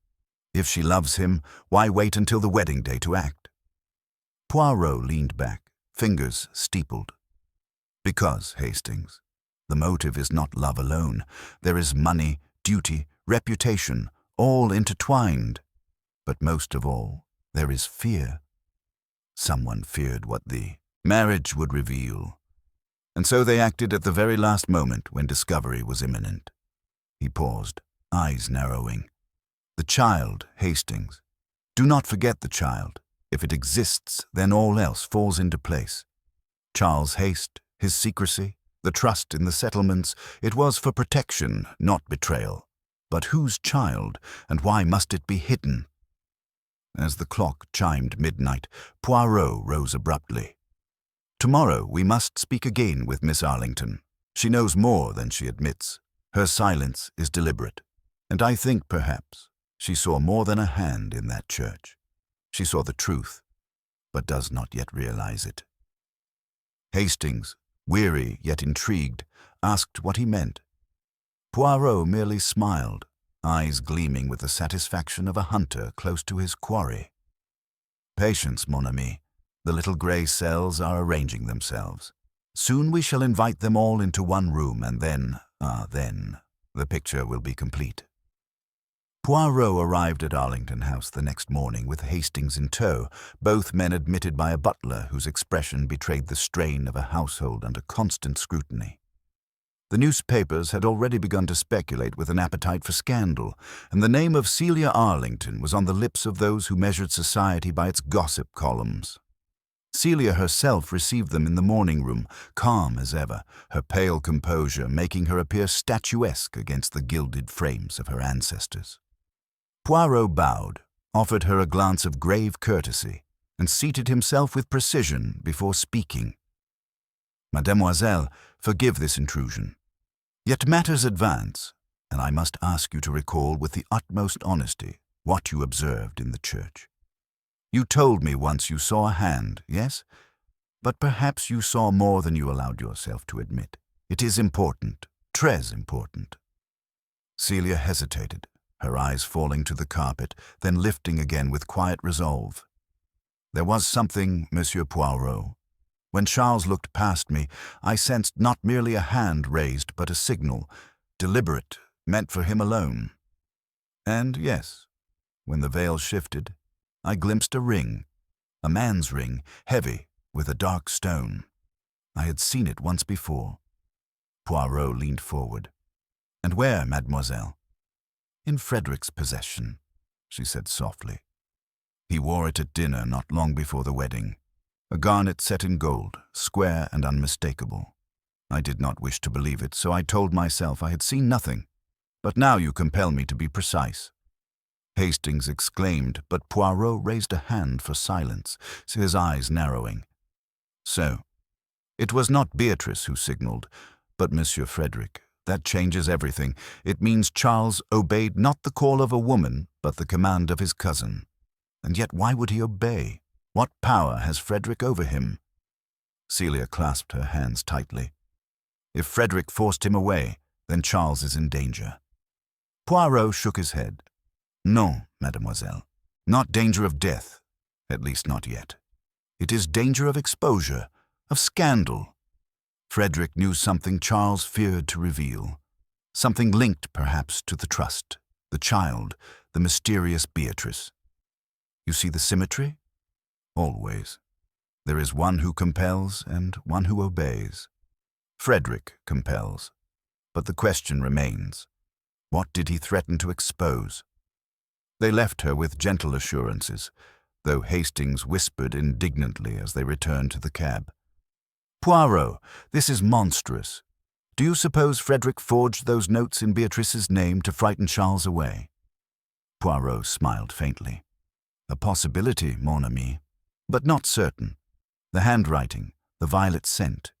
Speaker 2: If she loves him, why wait until the wedding day to act?" Poirot leaned back, fingers steepled. "Because, Hastings, the motive is not love alone. There is money, duty, reputation, all intertwined. But most of all, there is fear. Someone feared what the marriage would reveal. And so they acted at the very last moment when discovery was imminent." He paused, eyes narrowing. "The child, Hastings. Do not forget the child. If it exists, then all else falls into place. Charles' haste, his secrecy, the trust in the settlements, it was for protection, not betrayal. But whose child, and why must it be hidden?" As the clock chimed midnight, Poirot rose abruptly. "Tomorrow we must speak again with Miss Arlington. She knows more than she admits. Her silence is deliberate. And I think, perhaps, she saw more than a hand in that church. She saw the truth, but does not yet realize it." Hastings, weary yet intrigued, asked what he meant. Poirot merely smiled, eyes gleaming with the satisfaction of a hunter close to his quarry. "Patience, mon ami. The little grey cells are arranging themselves. Soon we shall invite them all into one room, and then, the picture will be complete." Poirot arrived at Arlington House the next morning with Hastings in tow, both men admitted by a butler whose expression betrayed the strain of a household under constant scrutiny. The newspapers had already begun to speculate with an appetite for scandal, and the name of Celia Arlington was on the lips of those who measured society by its gossip columns. Celia herself received them in the morning room, calm as ever, her pale composure making her appear statuesque against the gilded frames of her ancestors. Poirot bowed, offered her a glance of grave courtesy, and seated himself with precision before speaking. "Mademoiselle, forgive this intrusion. Yet matters advance, and I must ask you to recall with the utmost honesty what you observed in the church. You told me once you saw a hand, yes? But perhaps you saw more than you allowed yourself to admit. It is important, très important." Celia hesitated, her eyes falling to the carpet, then lifting again with quiet resolve. "There was something, Monsieur Poirot. When Charles looked past me, I sensed not merely a hand raised, but a signal, deliberate, meant for him alone. And yes, when the veil shifted, I glimpsed a ring, a man's ring, heavy, with a dark stone. I had seen it once before." Poirot leaned forward. "And where, mademoiselle?" "In Frederick's possession," she said softly. "He wore it at dinner not long before the wedding. A garnet set in gold, square and unmistakable. I did not wish to believe it, so I told myself I had seen nothing. But now you compel me to be precise." Hastings exclaimed, but Poirot raised a hand for silence, his eyes narrowing. "So, it was not Beatrice who signaled, but Monsieur Frederick. That changes everything. It means Charles obeyed not the call of a woman, but the command of his cousin. And yet why would he obey? What power has Frederick over him?" Celia clasped her hands tightly. "If Frederick forced him away, then Charles is in danger." Poirot shook his head. "No, mademoiselle. Not danger of death, at least not yet. It is danger of exposure, of scandal. Frederick knew something Charles feared to reveal, something linked perhaps to the trust, the child, the mysterious Beatrice. You see the symmetry? Always. There is one who compels and one who obeys. Frederick compels, but the question remains, what did he threaten to expose?" They left her with gentle assurances, though Hastings whispered indignantly as they returned to the cab. "Poirot, this is monstrous. Do you suppose Frederick forged those notes in Beatrice's name to frighten Charles away?" Poirot smiled faintly. "A possibility, mon ami, but not certain. The handwriting, the violet scent.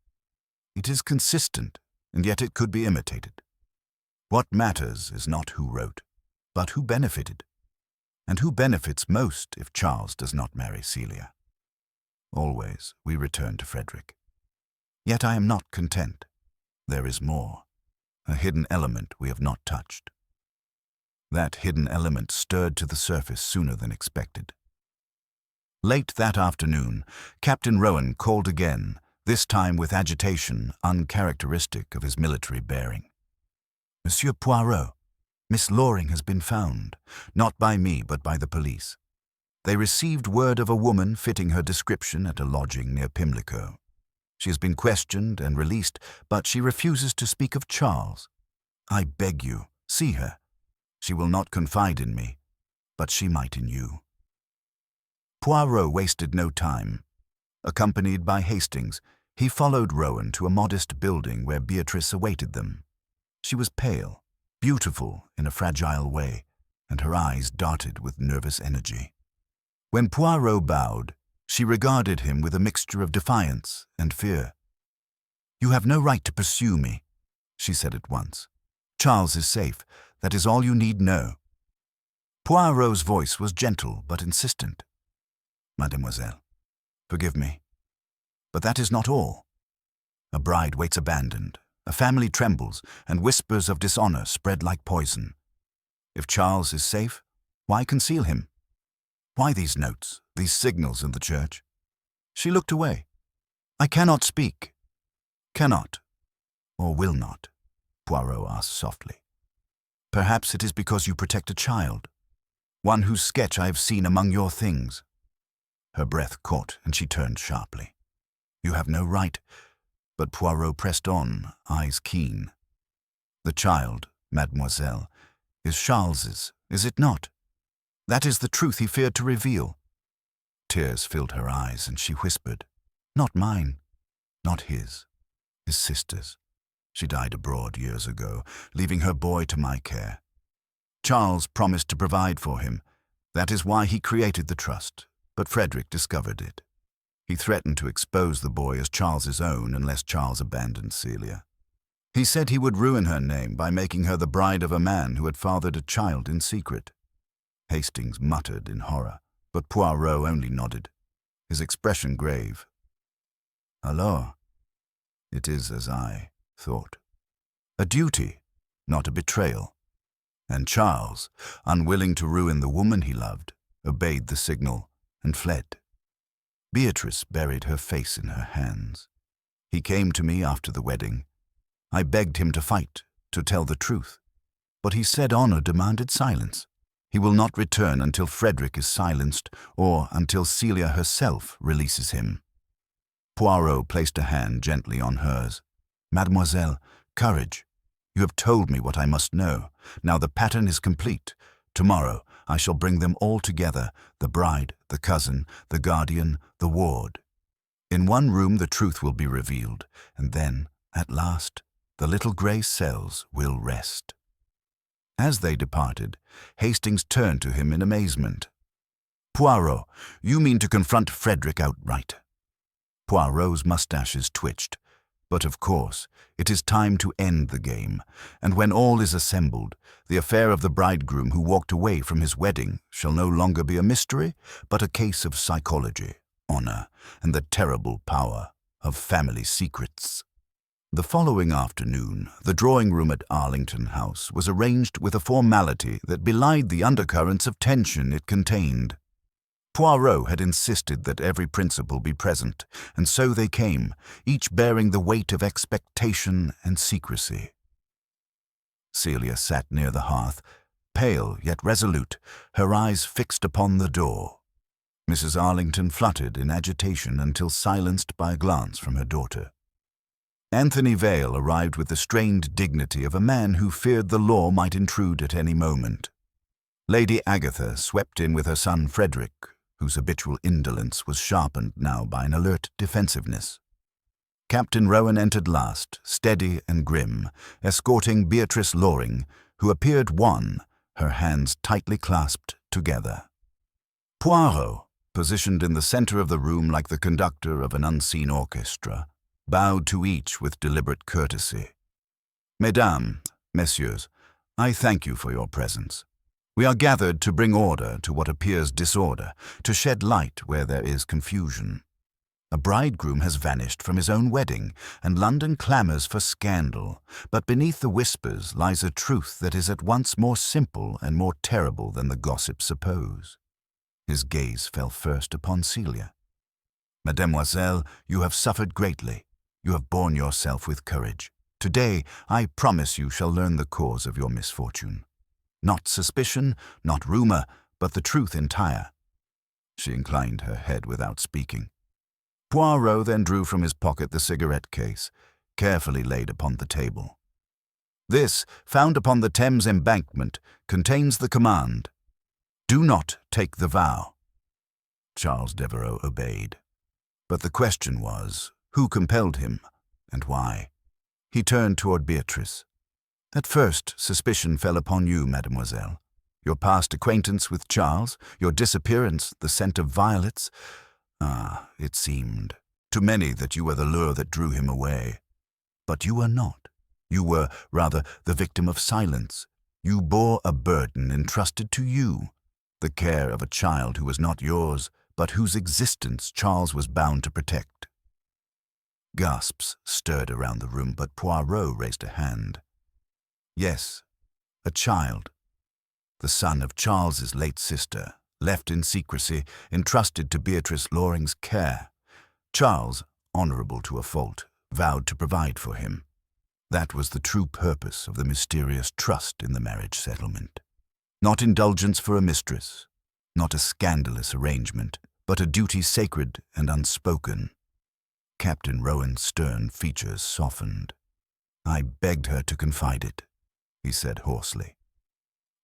Speaker 2: It is consistent, and yet it could be imitated. What matters is not who wrote, but who benefited. And who benefits most if Charles does not marry Celia? Always we return to Frederick. Yet I am not content. There is more, a hidden element we have not touched." That hidden element stirred to the surface sooner than expected. Late that afternoon, Captain Rowan called again, this time with agitation uncharacteristic of his military bearing. "Monsieur Poirot, Miss Loring has been found, not by me but by the police. They received word of a woman fitting her description at a lodging near Pimlico. She has been questioned and released, but she refuses to speak of Charles. I beg you, see her. She will not confide in me, but she might in you." Poirot wasted no time. Accompanied by Hastings, he followed Rowan to a modest building where Beatrice awaited them. She was pale, beautiful in a fragile way, and her eyes darted with nervous energy. When Poirot bowed, she regarded him with a mixture of defiance and fear. "You have no right to pursue me," she said at once. "Charles is safe. That is all you need know." Poirot's voice was gentle but insistent. "Mademoiselle, forgive me. But that is not all. A bride waits abandoned. A family trembles, and whispers of dishonor spread like poison. If Charles is safe, why conceal him? Why these notes, these signals in the church?" She looked away. "I cannot speak." "Cannot, or will not?" Poirot asked softly. "Perhaps it is because you protect a child, one whose sketch I have seen among your things." Her breath caught, and she turned sharply. "You have no right." But Poirot pressed on, eyes keen. "The child, mademoiselle, is Charles's, is it not? That is the truth he feared to reveal. Tears filled her eyes, and she whispered, "Not mine, not his sister's. She died abroad years ago, leaving her boy to my care. Charles promised to provide for him. That is why he created the trust, but Frederick discovered it. He threatened to expose the boy as Charles's own unless Charles abandoned Celia. He said he would ruin her name by making her the bride of a man who had fathered a child in secret." Hastings muttered in horror, but Poirot only nodded, his expression grave. "Alors, it is as I thought. A duty, not a betrayal." And Charles, unwilling to ruin the woman he loved, obeyed the signal and fled. Beatrice buried her face in her hands. He came to me after the wedding. I begged him to fight, to tell the truth. But he said honor demanded silence. He will not return until Frederick is silenced or until Celia herself releases him. Poirot placed a hand gently on hers. "Mademoiselle, courage. You have told me what I must know. Now the pattern is complete. Tomorrow I shall bring them all together, the bride, the cousin, the guardian, the ward. In one room the truth will be revealed, and then, at last, the little grey cells will rest." As they departed, Hastings turned to him in amazement. "Poirot, you mean to confront Frederick outright?" Poirot's mustaches twitched. "But of course, it is time to end the game, and when all is assembled, the affair of the bridegroom who walked away from his wedding shall no longer be a mystery, but a case of psychology, honor, and the terrible power of family secrets." The following afternoon, the drawing room at Arlington House was arranged with a formality that belied the undercurrents of tension it contained. Poirot had insisted that every principal be present, and so they came, each bearing the weight of expectation and secrecy. Celia sat near the hearth, pale yet resolute, her eyes fixed upon the door. Mrs. Arlington fluttered in agitation until silenced by a glance from her daughter. Anthony Vale arrived with the strained dignity of a man who feared the law might intrude at any moment. Lady Agatha swept in with her son Frederick, whose habitual indolence was sharpened now by an alert defensiveness. Captain Rowan entered last, steady and grim, escorting Beatrice Loring, who appeared wan, her hands tightly clasped together. Poirot, positioned in the center of the room like the conductor of an unseen orchestra, bowed to each with deliberate courtesy. "Mesdames, messieurs, I thank you for your presence. We are gathered to bring order to what appears disorder, to shed light where there is confusion. A bridegroom has vanished from his own wedding, and London clamors for scandal, but beneath the whispers lies a truth that is at once more simple and more terrible than the gossips suppose." His gaze fell first upon Celia. "Mademoiselle, you have suffered greatly. You have borne yourself with courage. Today, I promise you shall learn the cause of your misfortune. Not suspicion, not rumor, but the truth entire." She inclined her head without speaking. Poirot then drew from his pocket the cigarette case, carefully laid upon the table. "This, found upon the Thames embankment, contains the command, 'Do not take the vow.'" Charles Devereux obeyed. But the question was, who compelled him, and why? He turned toward Beatrice. "At first, suspicion fell upon you, mademoiselle. Your past acquaintance with Charles, your disappearance, the scent of violets. It seemed to many that you were the lure that drew him away. But you were not. You were, rather, the victim of silence. You bore a burden entrusted to you, the care of a child who was not yours, but whose existence Charles was bound to protect." Gasps stirred around the room, but Poirot raised a hand. "Yes, a child. The son of Charles's late sister, left in secrecy, entrusted to Beatrice Loring's care. Charles, honorable to a fault, vowed to provide for him. That was the true purpose of the mysterious trust in the marriage settlement. Not indulgence for a mistress, not a scandalous arrangement, but a duty sacred and unspoken." Captain Rowan's stern features softened. "I begged her to confide it," he said hoarsely.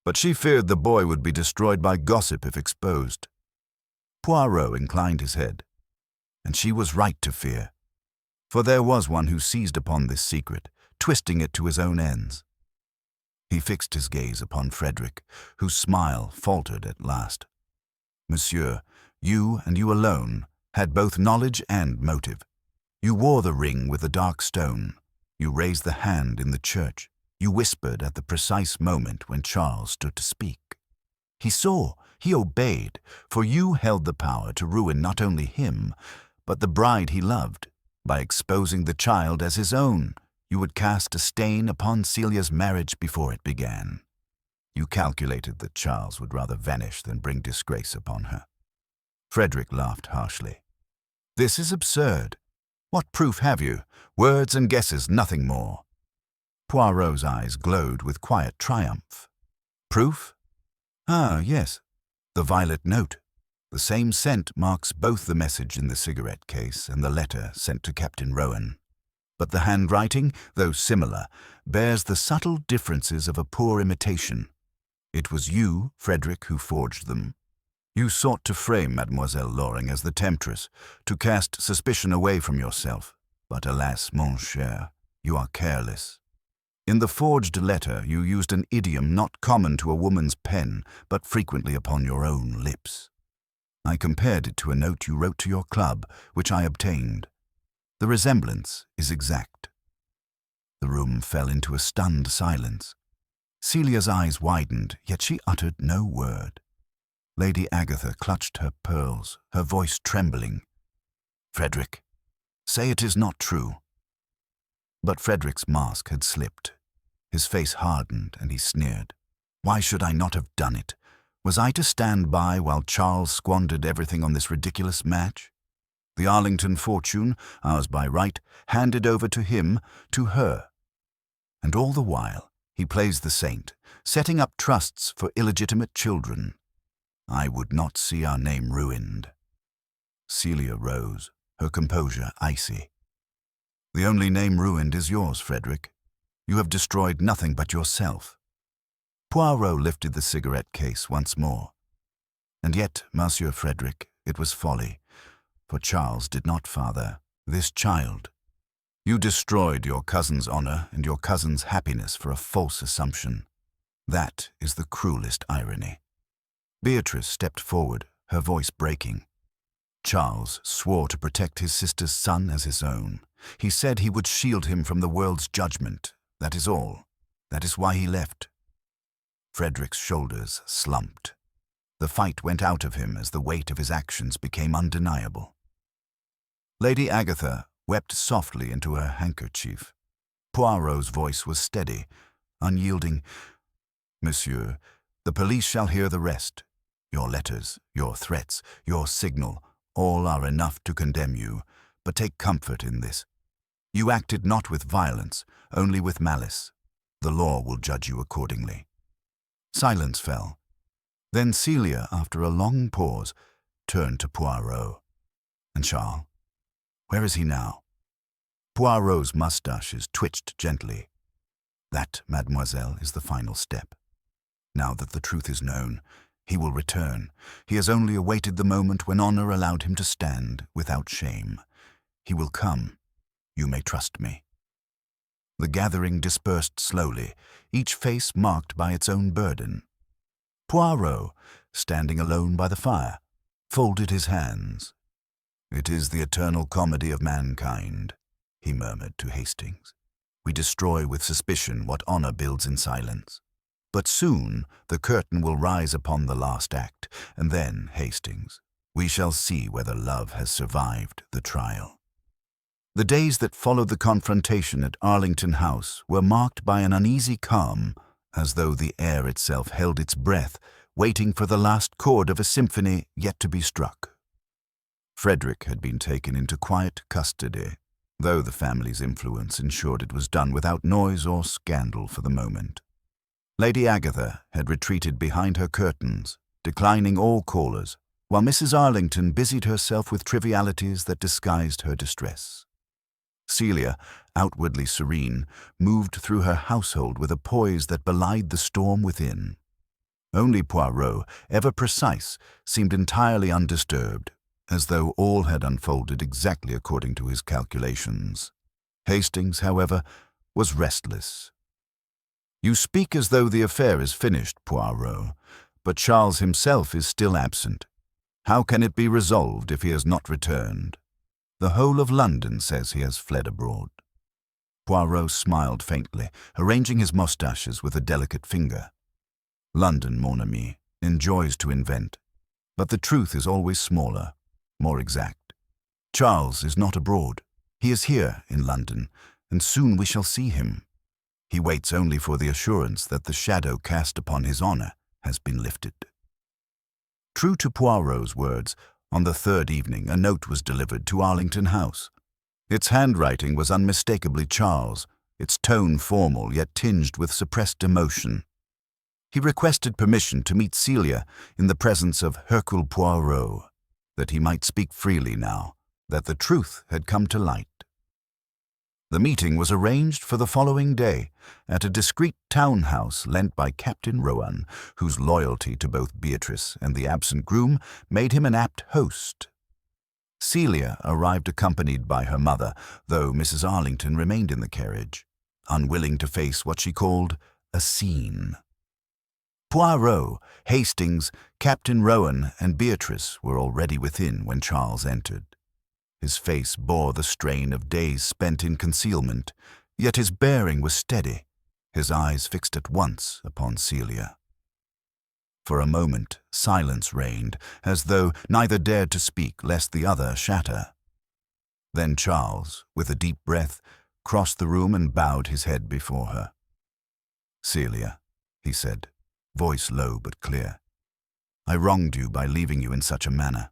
Speaker 2: "But she feared the boy would be destroyed by gossip if exposed." Poirot inclined his head. And she was right to fear. For there was one who seized upon this secret, twisting it to his own ends. He fixed his gaze upon Frederick, whose smile faltered at last. Monsieur, you and you alone had both knowledge and motive. You wore the ring with the dark stone. You raised the hand in the church. You whispered at the precise moment when Charles stood to speak. He saw, he obeyed, for you held the power to ruin not only him, but the bride he loved. By exposing the child as his own, you would cast a stain upon Celia's marriage before it began. You calculated that Charles would rather vanish than bring disgrace upon her. Frederick laughed harshly. This is absurd. What proof have you? Words and guesses, nothing more. Poirot's eyes glowed with quiet triumph. Proof? Ah, yes. The violet note. The same scent marks both the message in the cigarette case and the letter sent to Captain Rowan. But the handwriting, though similar, bears the subtle differences of a poor imitation. It was you, Frederick, who forged them. You sought to frame Mademoiselle Loring as the temptress, to cast suspicion away from yourself. But alas, mon cher, you are careless. In the forged letter, you used an idiom not common to a woman's pen, but frequently upon your own lips. I compared it to a note you wrote to your club, which I obtained. The resemblance is exact. The room fell into a stunned silence. Celia's eyes widened, yet she uttered no word. Lady Agatha clutched her pearls, her voice trembling. Frederick, say it is not true. But Frederick's mask had slipped. His face hardened, and he sneered. Why should I not have done it? Was I to stand by while Charles squandered everything on this ridiculous match? The Arlington fortune, ours by right, handed over to him, to her. And all the while, he plays the saint, setting up trusts for illegitimate children. I would not see our name ruined. Celia rose, her composure icy. The only name ruined is yours, Frederick. You have destroyed nothing but yourself. Poirot lifted the cigarette case once more. And yet, Monsieur Frederick, it was folly, for Charles did not father this child. You destroyed your cousin's honor and your cousin's happiness for a false assumption. That is the cruelest irony. Beatrice stepped forward, her voice breaking. Charles swore to protect his sister's son as his own. He said he would shield him from the world's judgment. That is all. That is why he left. Frederick's shoulders slumped. The fight went out of him as the weight of his actions became undeniable. Lady Agatha wept softly into her handkerchief. Poirot's voice was steady, unyielding. Monsieur, the police shall hear the rest. Your letters, your threats, your signal, all are enough to condemn you, but take comfort in this. You acted not with violence, only with malice. The law will judge you accordingly. Silence fell. Then Celia, after a long pause, turned to Poirot. And Charles? Where is he now? Poirot's moustaches twitched gently. That, mademoiselle, is the final step. Now that the truth is known, he will return. He has only awaited the moment when honor allowed him to stand without shame. He will come. You may trust me. The gathering dispersed slowly, each face marked by its own burden. Poirot, standing alone by the fire, folded his hands. It is the eternal comedy of mankind, he murmured to Hastings. We destroy with suspicion what honor builds in silence. But soon the curtain will rise upon the last act, and then, Hastings, we shall see whether love has survived the trial. The days that followed the confrontation at Arlington House were marked by an uneasy calm, as though the air itself held its breath, waiting for the last chord of a symphony yet to be struck. Frederick had been taken into quiet custody, though the family's influence ensured it was done without noise or scandal for the moment. Lady Agatha had retreated behind her curtains, declining all callers, while Mrs. Arlington busied herself with trivialities that disguised her distress. Celia, outwardly serene, moved through her household with a poise that belied the storm within. Only Poirot, ever precise, seemed entirely undisturbed, as though all had unfolded exactly according to his calculations. Hastings, however, was restless. "You speak as though the affair is finished, Poirot, but Charles himself is still absent. How can it be resolved if he has not returned? The whole of London says he has fled abroad." Poirot smiled faintly, arranging his moustaches with a delicate finger. "London, mon ami, enjoys to invent, but the truth is always smaller, more exact. Charles is not abroad. He is here in London, and soon we shall see him. He waits only for the assurance that the shadow cast upon his honor has been lifted." True to Poirot's words, on the third evening a note was delivered to Arlington House. Its handwriting was unmistakably Charles, its tone formal yet tinged with suppressed emotion. He requested permission to meet Celia in the presence of Hercule Poirot, that he might speak freely now, that the truth had come to light. The meeting was arranged for the following day at a discreet town-house lent by Captain Rowan, whose loyalty to both Beatrice and the absent groom made him an apt host. Celia arrived accompanied by her mother, though Mrs. Arlington remained in the carriage, unwilling to face what she called a scene. Poirot, Hastings, Captain Rowan, and Beatrice were already within when Charles entered. His face bore the strain of days spent in concealment, yet his bearing was steady, his eyes fixed at once upon Celia. For a moment silence reigned, as though neither dared to speak lest the other shatter. Then Charles, with a deep breath, crossed the room and bowed his head before her. "Celia," he said, voice low but clear, "I wronged you by leaving you in such a manner.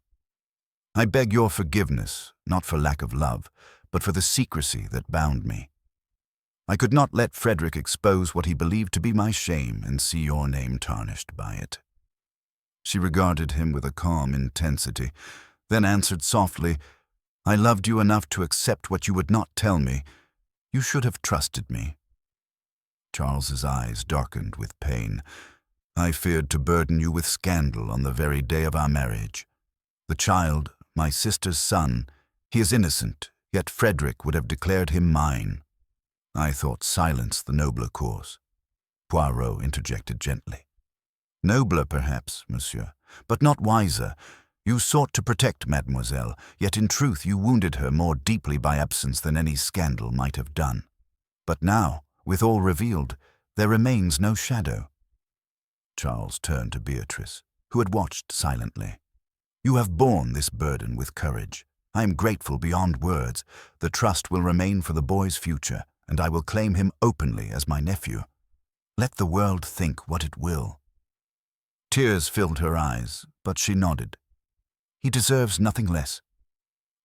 Speaker 2: I beg your forgiveness, not for lack of love, but for the secrecy that bound me. I could not let Frederick expose what he believed to be my shame and see your name tarnished by it." She regarded him with a calm intensity, then answered softly, "I loved you enough to accept what you would not tell me. You should have trusted me." Charles's eyes darkened with pain. "I feared to burden you with scandal on the very day of our marriage. The child, my sister's son, he is innocent, yet Frederick would have declared him mine. I thought silence the nobler course." Poirot interjected gently. "Nobler, perhaps, monsieur, but not wiser. You sought to protect mademoiselle, yet in truth you wounded her more deeply by absence than any scandal might have done. But now, with all revealed, there remains no shadow." Charles turned to Beatrice, who had watched silently. "You have borne this burden with courage. I am grateful beyond words. The trust will remain for the boy's future, and I will claim him openly as my nephew. Let the world think what it will." Tears filled her eyes, but she nodded. "He deserves nothing less."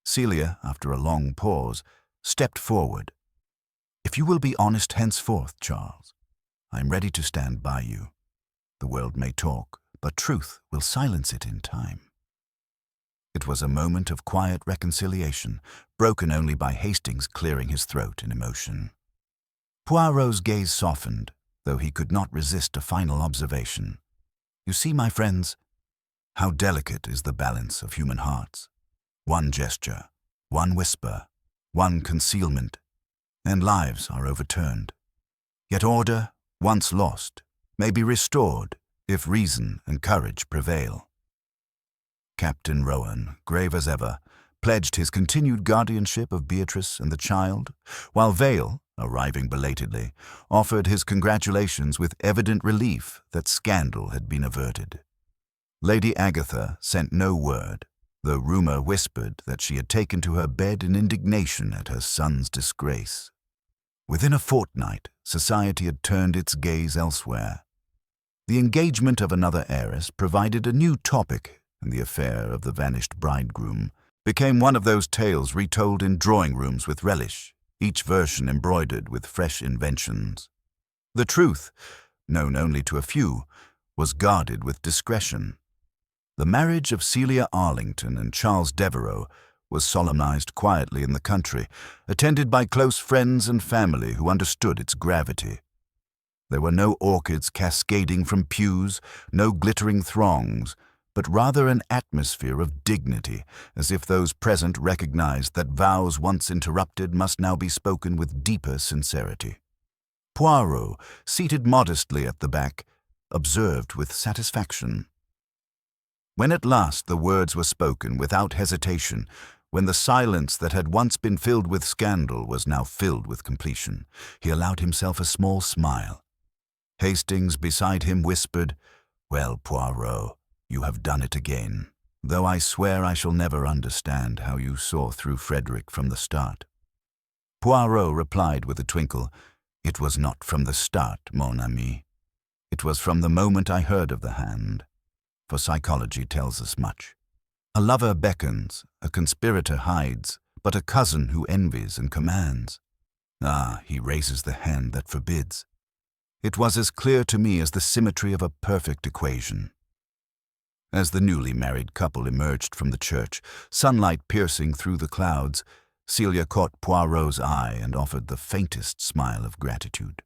Speaker 2: Celia, after a long pause, stepped forward. "If you will be honest henceforth, Charles, I am ready to stand by you. The world may talk, but truth will silence it in time." It was a moment of quiet reconciliation, broken only by Hastings clearing his throat in emotion. Poirot's gaze softened, though he could not resist a final observation. "You see, my friends, how delicate is the balance of human hearts. One gesture, one whisper, one concealment, and lives are overturned. Yet order, once lost, may be restored if reason and courage prevail." Captain Rowan, grave as ever, pledged his continued guardianship of Beatrice and the child, while Vale, arriving belatedly, offered his congratulations with evident relief that scandal had been averted. Lady Agatha sent no word, though rumor whispered that she had taken to her bed in indignation at her son's disgrace. Within a fortnight, society had turned its gaze elsewhere. The engagement of another heiress provided a new topic, and the affair of the vanished bridegroom became one of those tales retold in drawing-rooms with relish, each version embroidered with fresh inventions. The truth, known only to a few, was guarded with discretion. The marriage of Celia Arlington and Charles Devereux was solemnized quietly in the country, attended by close friends and family who understood its gravity. There were no orchids cascading from pews, no glittering throngs, but rather an atmosphere of dignity, as if those present recognized that vows once interrupted must now be spoken with deeper sincerity. Poirot, seated modestly at the back, observed with satisfaction. When at last the words were spoken without hesitation, when the silence that had once been filled with scandal was now filled with completion, he allowed himself a small smile. Hastings beside him whispered, "Well, Poirot, you have done it again, though I swear I shall never understand how you saw through Frederick from the start." Poirot replied with a twinkle, "It was not from the start, mon ami. It was from the moment I heard of the hand, for psychology tells us much. A lover beckons, a conspirator hides, but a cousin who envies and commands. Ah, he raises the hand that forbids. It was as clear to me as the symmetry of a perfect equation." As the newly married couple emerged from the church, sunlight piercing through the clouds, Celia caught Poirot's eye and offered the faintest smile of gratitude.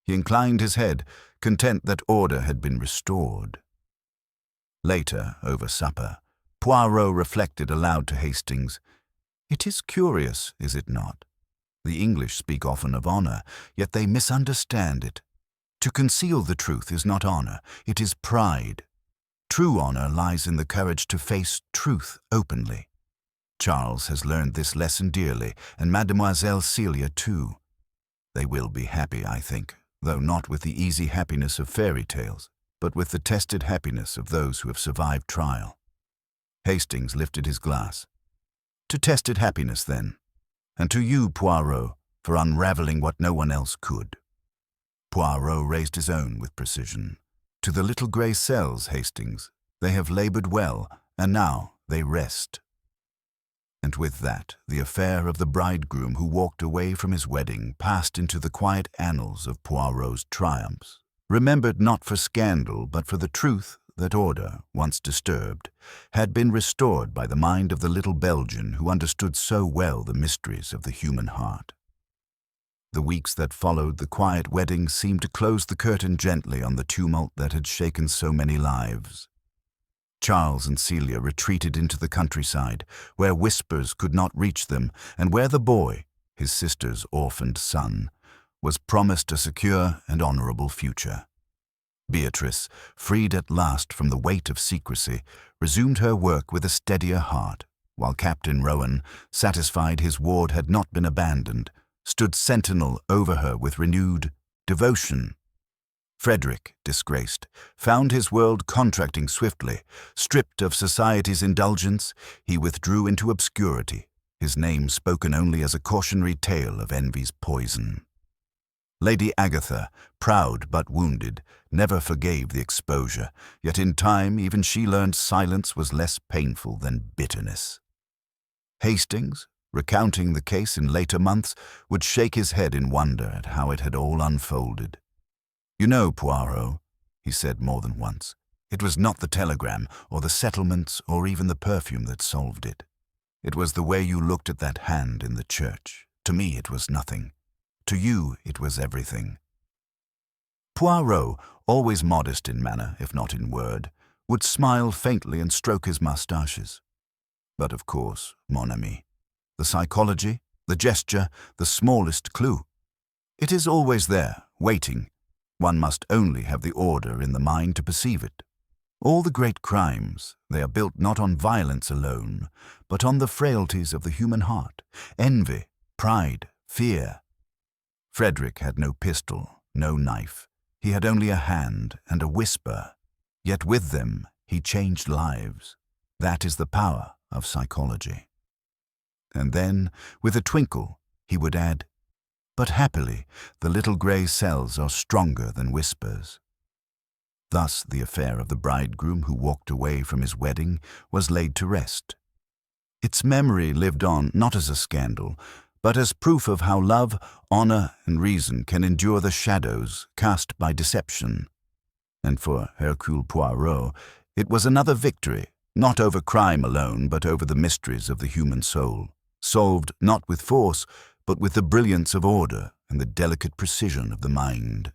Speaker 2: He inclined his head, content that order had been restored. Later, over supper, Poirot reflected aloud to Hastings, "It is curious, is it not? The English speak often of honor, yet they misunderstand it. To conceal the truth is not honor, it is pride. True honor lies in the courage to face truth openly. Charles has learned this lesson dearly, and Mademoiselle Celia too. They will be happy, I think, though not with the easy happiness of fairy tales, but with the tested happiness of those who have survived trial." Hastings lifted his glass. "To tested happiness, then, and to you, Poirot, for unraveling what no one else could." Poirot raised his own with precision. "To the little grey cells, Hastings. They have labored well, and now they rest." And with that, the affair of the bridegroom who walked away from his wedding passed into the quiet annals of Poirot's triumphs, remembered not for scandal but for the truth that order, once disturbed, had been restored by the mind of the little Belgian who understood so well the mysteries of the human heart. The weeks that followed the quiet wedding seemed to close the curtain gently on the tumult that had shaken so many lives. Charles and Celia retreated into the countryside, where whispers could not reach them, and where the boy, his sister's orphaned son, was promised a secure and honorable future. Beatrice, freed at last from the weight of secrecy, resumed her work with a steadier heart, while Captain Rowan, satisfied his ward had not been abandoned, stood sentinel over her with renewed devotion. Frederick, disgraced, found his world contracting swiftly. Stripped of society's indulgence, he withdrew into obscurity, his name spoken only as a cautionary tale of envy's poison. Lady Agatha, proud but wounded, never forgave the exposure, yet in time even she learned silence was less painful than bitterness. Hastings, recounting the case in later months, would shake his head in wonder at how it had all unfolded. "You know, Poirot," he said more than once, "it was not the telegram, or the settlements, or even the perfume that solved it. It was the way you looked at that hand in the church. To me it was nothing. To you it was everything." Poirot, always modest in manner, if not in word, would smile faintly and stroke his moustaches. "But of course, mon ami, the psychology, the gesture, the smallest clue. It is always there, waiting. One must only have the order in the mind to perceive it. All the great crimes, they are built not on violence alone, but on the frailties of the human heart, envy, pride, fear. Frederick had no pistol, no knife. He had only a hand and a whisper. Yet with them he changed lives. That is the power of psychology." And then, with a twinkle, he would add, "But happily, the little grey cells are stronger than whispers." Thus the affair of the bridegroom who walked away from his wedding was laid to rest. Its memory lived on not as a scandal, but as proof of how love, honor, and reason can endure the shadows cast by deception. And for Hercule Poirot, it was another victory, not over crime alone, but over the mysteries of the human soul, solved not with force, but with the brilliance of order and the delicate precision of the mind.